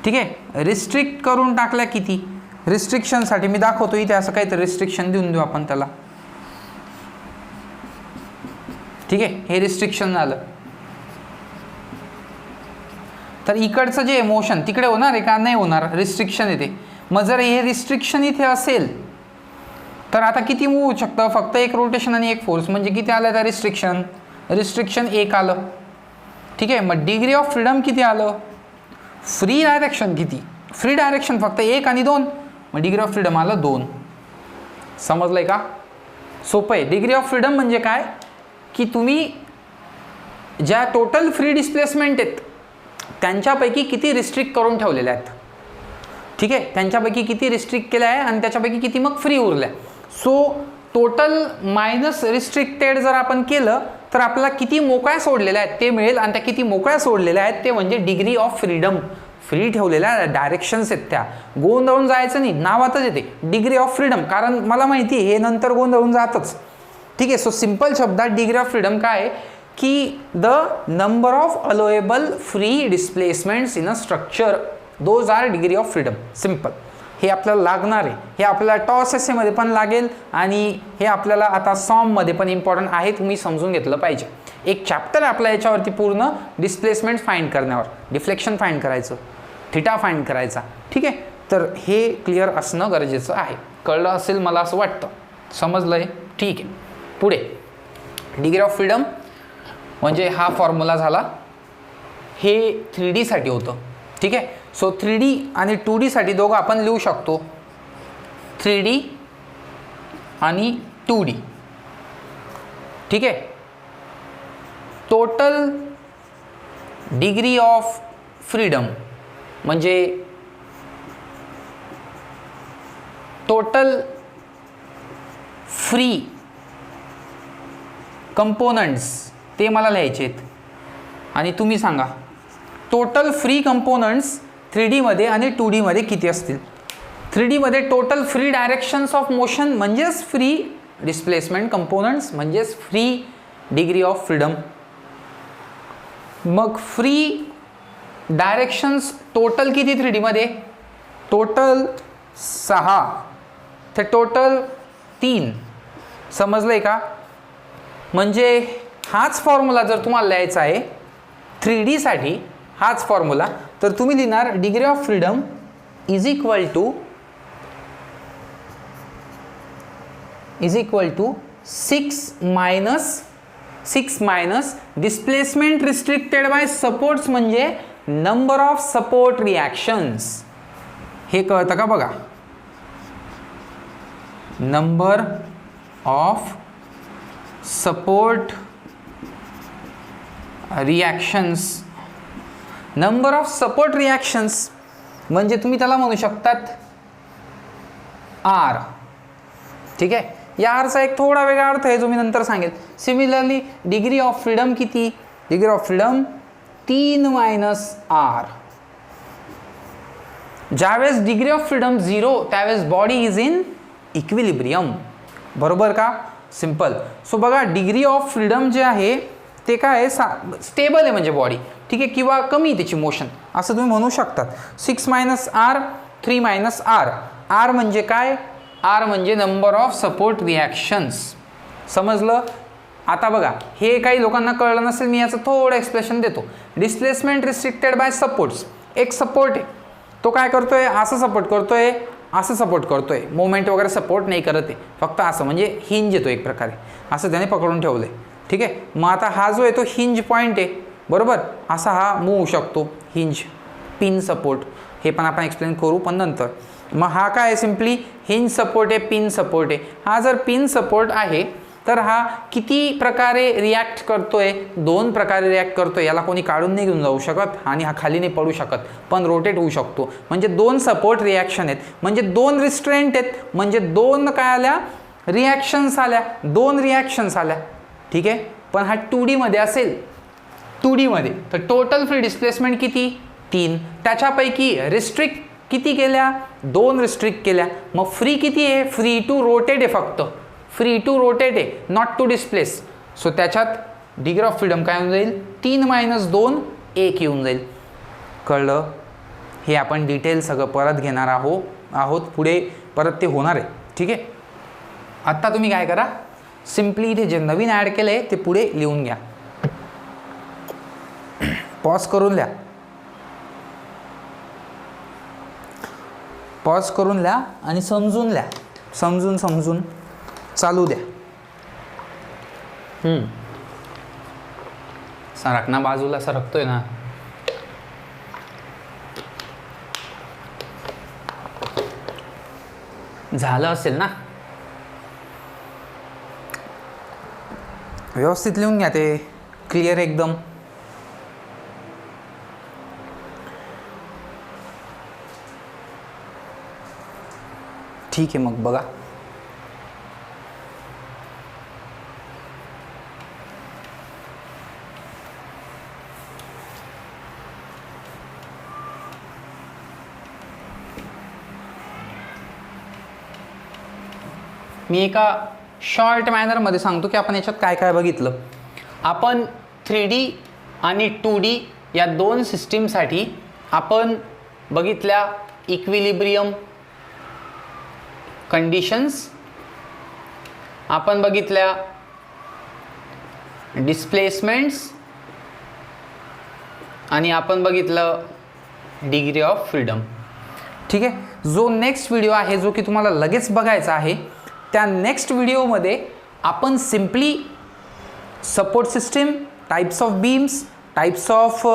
ठीक आहे. रिस्ट्रिक्ट करून टाकल्या किती? रिस्ट्रिक्शनसाठी मी दाखवतो इथे असं काहीतरी रिस्ट्रिक्शन देऊन देऊ आपण त्याला. ठीक आहे. हे रिस्ट्रिक्शन झालं. तर इकडचं जे मोशन तिकडे होणार आहे का? नाही होणार. रिस्ट्रिक्शन येते. मग जर हे रिस्ट्रिक्शन इथे असेल तर आता किती मूव्ह होऊ शकतं? फक्त एक रोटेशन आणि एक फोर्स. म्हणजे किती आलं? त्या रिस्ट्रिक्शन 1 आलं. ठीक आहे. मग डिग्री ऑफ फ्रीडम किती आलं? फ्री डायरेक्शन किती? फ्री डायरेक्शन फक्त 1 आणि 2. मग डिग्री ऑफ फ्रीडम आलं 2. समजलंय का? सोपं आहे. डिग्री ऑफ फ्रीडम म्हणजे काय? की तुम्ही ज्या टोटल फ्री डिस्प्लेसमेंट आहेत त्यांच्यापैकी किती रिस्ट्रिक्ट करून ठेवलेल्या आहेत. ठीक आहे, त्यांच्यापैकी किती रिस्ट्रिक्ट केल्या आहे आणि त्याच्यापैकी किती मग फ्री उरल्या. सो टोटल मायनस रिस्ट्रिक्टेड जर आपण केलं तर आपल्याला किती मोकळ्या सोडलेल्या आहेत ते मिळेल. आणि त्या किती मोकळ्या सोडलेल्या आहेत ते म्हणजे डिग्री ऑफ फ्रीडम. फ्री ठेवलेल्या डायरेक्शन्स आहेत त्या, गोंधळून जायचं नाही. नावातच येते डिग्री ऑफ फ्रीडम, कारण मला माहिती आहे हे नंतर गोंधळून जातच. ठीक आहे, सो सिंपल शब्दात डिग्री ऑफ फ्रीडम काय आहे की the number of allowable free displacements in a structure, those are degree of freedom. Simple. हे आपल्याला लागणार आहे, हे आपल्याला टॉस एसेमध्ये पण लागेल आणि हे आपल्याला आता सॉममध्ये पण इम्पॉर्टंट आहे, तुम्ही समजून घेतलं पाहिजे. एक चॅप्टर आपल्या याच्यावरती पूर्ण डिस्प्लेसमेंट फाइंड करण्यावर, डिफ्लेक्शन फाइंड करायचं, थिटा फाइंड करायचा. ठीक आहे, तर हे क्लिअर असणं गरजेचं आहे. कळलं असेल मला असं वाटतं. समजलं आहे? ठीक आहे. पुढे डिग्री ऑफ फ्रीडम म्हणजे हा फॉर्म्युला झाला. हे 3D साठी होतं. ठीक आहे, सो 3D आणि 2D साठी दोघं आपण लिहू शकतो. 3D आणि 2D. ठीक आहे, टोटल डिग्री ऑफ फ्रीडम म्हणजे टोटल फ्री कंपोनंट्स ते मला लिहायचे आहेत. आणि तुम्ही सांगा टोटल फ्री कंपोनंट्स 3D मध्ये आणि 2D मध्ये किती असतील. 3D मध्ये total free directions of motion म्हणजेच फ्री डिस्प्लेसमेंट कंपोनंट्स म्हणजेच फ्री डिग्री ऑफ फ्रीडम. मग फ्री डायरेक्शन्स टोटल किती 3D मध्ये? टोटल 6 ते टोटल 3. समजलंय का? म्हणजे हाच फॉर्म्युला जर तुम्हाला लिहायचा आहे 3D साठी, हाच फॉर्म्युला, तर तुम्ही लिहिणार degree of freedom is equal to 6 minus displacement restricted by supports म्हणजे नंबर ऑफ सपोर्ट रिॲक्शन्स. हे कळतं का बघा? Number of support reactions. Number of support reactions म्हणजे तुम्ही त्याला म्हणू शकतात आर. ठीक आहे, या आरचा एक थोडा वेगळा अर्थ आहे जो मी नंतर सांगेल. सिमिलरली डिग्री ऑफ फ्रीडम किती? Degree of freedom 3 minus R. ज्यावेळेस डिग्री ऑफ फ्रीडम 0 त्यावेळेस बॉडी इज इन इक्विलिब्रियम. बरोबर का? सिंपल. सो बघा डिग्री ऑफ फ्रीडम जे आहे ते काय आहे, स्टेबल आहे म्हणजे बॉडी. ठीक आहे, किंवा कमी त्याची मोशन असं तुम्ही म्हणू शकतात. 6 minus R, 3 minus R. R म्हणजे काय? आर म्हणजे नंबर ऑफ सपोर्ट रिॲक्शन्स. समजलं? आता बघा हे काही लोकांना कळलं नसेल, मी याचं थोडं एक्सप्लेनेशन देतो. Displacement restricted by supports. एक सपोर्ट आहे, तो काय करतोय? असं सपोर्ट करतोय, असं सपोर्ट करतोय, मोमेंट वगैरे सपोर्ट नाही करत आहे, फक्त असं म्हणजे हिंज येतो एक प्रकारे, असं त्याने पकडून ठेवलं आहे. ठीक आहे, मग आता हा जो आहे तो हिंज पॉईंट आहे. बरोबर, असा हा मूव होऊ शकतो हिंज. पिन सपोर्ट हे पण आपण एक्सप्लेन करू पण नंतर. मग हा काय आहे? सिम्पली हिंज सपोर्ट आहे, पिन सपोर्ट आहे. हा जर पिन सपोर्ट आहे तर हा किती प्रकारे रिॲक्ट करतोय? 2 प्रकारे रिॲक्ट करतोय. याला कोणी काढून नाही घेऊन जाऊ शकत आणि हा खाली नाही पडू शकत, पण रोटेट होऊ शकतो. म्हणजे 2 सपोर्ट रिॲक्शन आहेत, म्हणजे 2 रिस्ट्रेंट आहेत, म्हणजे 2 काय आल्या? रिॲक्शन्स आल्या, 2 रिॲक्शन्स आल्या. ठीक आहे, पण हा 2D मध्ये असेल. 2D मध्ये तर टोटल फ्री डिस्प्लेसमेंट किती? 3. त्याच्यापैकी रिस्ट्रिक्ट किती केल्या? 2 रिस्ट्रिक्ट केल्या. मग फ्री किती आहे? फ्री टू रोटेट आहे, फक्त फ्री टू रोटेट आहे, नॉट टू डिस्प्लेस. सो त्याच्यात डिग्री ऑफ फ्रीडम काय होऊन जाईल? 3 मायनस 2, 1 येऊन जाईल. कळलं? हे आपण डिटेल सगळं परत घेणार आहोत पुढे, परत ते होणार आहे. ठीक आहे, आत्ता तुम्ही काय करा, सिम्पली इथे जे नवीन ॲड केलं आहे ते पुढे लिहून घ्या. पॉज करून लिहा, पॉज करून लिहा आणि समजून लिहा. समजून चालू द्या. सरक ना बाजूला, सरकतोय ना. झालं असेल ना? व्यवस्थित लिहून घ्या, ते क्लिअर एकदम. ठीक आहे, मग बघा. मी एका शॉर्ट मॅनरमध्ये सांगतो की आपण याच्यात काय काय बघितलं. आपण 3D आणि 2D या दोन सिस्टीमसाठी आपण बघितल्या इक्विलिब्रियम कंडिशन्स, आपण बघितल्या डिस्प्लेसमेंट्स आणि आपण बघितलं डिग्री ऑफ फ्रीडम. ठीक आहे. जो नेक्स्ट व्हिडिओ आहे जो की तुम्हाला लगेच बघायचा आहे, त्या नेक्स्ट व्हिडिओमध्ये आपण simply support system, types of beams, types of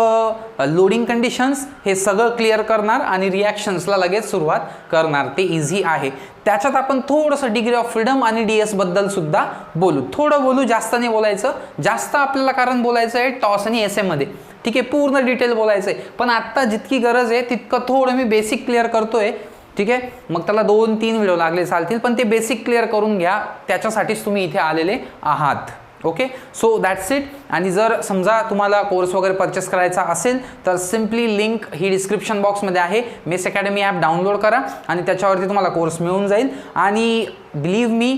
loading conditions हे सगळं क्लिअर करणार आणि रिॲक्शन्सला लगेच सुरुवात करणार. ते इझी आहे. त्याच्यात आपण थोडंसं डिग्री ऑफ फ्रीडम आणि DS बद्दल सुद्धा बोलू. थोडं बोलू, जास्त नाही बोलायचं. जास्त आपल्याला कारण बोलायचं आहे टॉस आणि SA मध्ये. ठीक आहे, पूर्ण डिटेल बोलायचं आहे. पण आत्ता जितकी गरज आहे तितकं थोडं मी बेसिक क्लिअर करतोय. ठीक आहे, मग त्याला 2-3 व्हिडिओ लागले चालतील, पण ते बेसिक क्लिअर करून घ्या. त्याच्यासाठीच तुम्ही इथे आलेले आहात. Okay, so that's it. आणि जर समजा तुम्हाला कोर्स वगैरे परचेस करायचा असेल तर सिम्पली लिंक ही डिस्क्रिप्शन बॉक्समध्ये आहे. मेस अकॅडमी ॲप डाउनलोड करा आणि त्याच्यावरती तुम्हाला कोर्स मिळून जाईल. आणि बिलीव्ह मी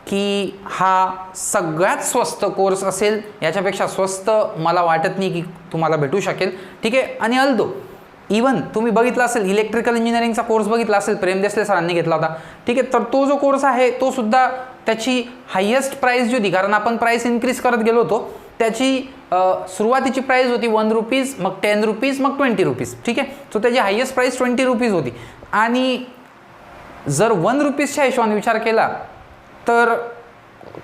की हा सगळ्यात स्वस्त कोर्स असेल. याच्यापेक्षा स्वस्त मला वाटत नाही की तुम्हाला भेटू शकेल. ठीक आहे. आणि अल्दो इवन तुम्ही बघितला असेल इलेक्ट्रिकल इंजिनिअरिंगचा कोर्स बघितला असेल, प्रेम देसले सरांनी घेतला होता. ठीक आहे, तर तो जो कोर्स आहे तो सुद्धा त्याची हायेस्ट प्राईस जी होती, कारण आपण प्राईस इन्क्रीज करत गेलो होतो, त्याची सुरुवातीची प्राईस होती 1 रुपीज, मग 10 रुपीज, मग 20 रुपीज. ठीक आहे, सो त्याची हायेस्ट प्राईस 20 रुपीज होती. आणि जर 1 रुपीजच्या हिशोबाने विचार केला तर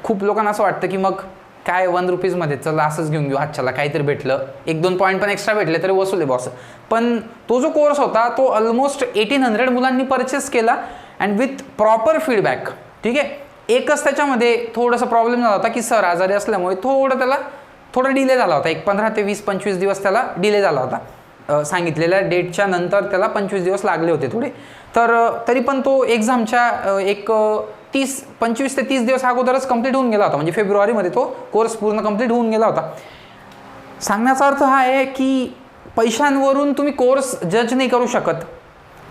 खूप लोकांना असं वाटतं की मग काय 1 रुपीजमध्ये चला असंच घेऊन घेऊ, आजच्याला काहीतरी भेटलं, 1-2 पॉईंट पण एक्स्ट्रा भेटले तरी वसूल आहे बॉस. पण तो जो कोर्स होता तो ऑलमोस्ट 1800 मुलांनी परचेस केला अँड विथ प्रॉपर फीडबॅक. ठीक आहे, एकच त्याच्यामध्ये थोडासा प्रॉब्लेम झाला होता की सर आजारी असल्यामुळे थोडा डिले झाला होता. एक 15 ते 20-25 दिवस त्याला डिले झाला होता. सांगितलेल्या डेटच्या नंतर त्याला 25 दिवस लागले होते थोडे. तर तरी पण तो एक्झामच्या एक 25 ते 30 दिवस अगोदरच कंप्लीट होऊन गेला होता. म्हणजे फेब्रुवारीमध्ये तो कोर्स पूर्ण कंप्लीट होऊन गेला होता. सांगण्याचा अर्थ हा आहे की पैशांवरून तुम्ही कोर्स जज नाही करू शकत.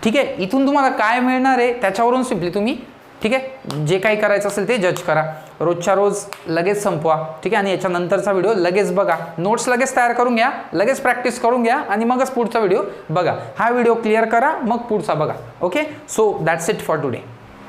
ठीक आहे, इथून तुम्हाला काय मिळणार आहे त्याच्यावरून सिम्पली तुम्ही ठीक आहे जे काही करायचं असेल ते जज करा. रोजच्या रोज लगेच संपवा. ठीक आहे, आणि याच्यानंतरचा व्हिडिओ लगेच बघा. नोट्स लगेच तयार करून घ्या, लगेच प्रॅक्टिस करून घ्या आणि मगच पुढचा व्हिडिओ बघा. हा व्हिडिओ क्लिअर करा, मग पुढचा बघा. Okay, so that's it for today.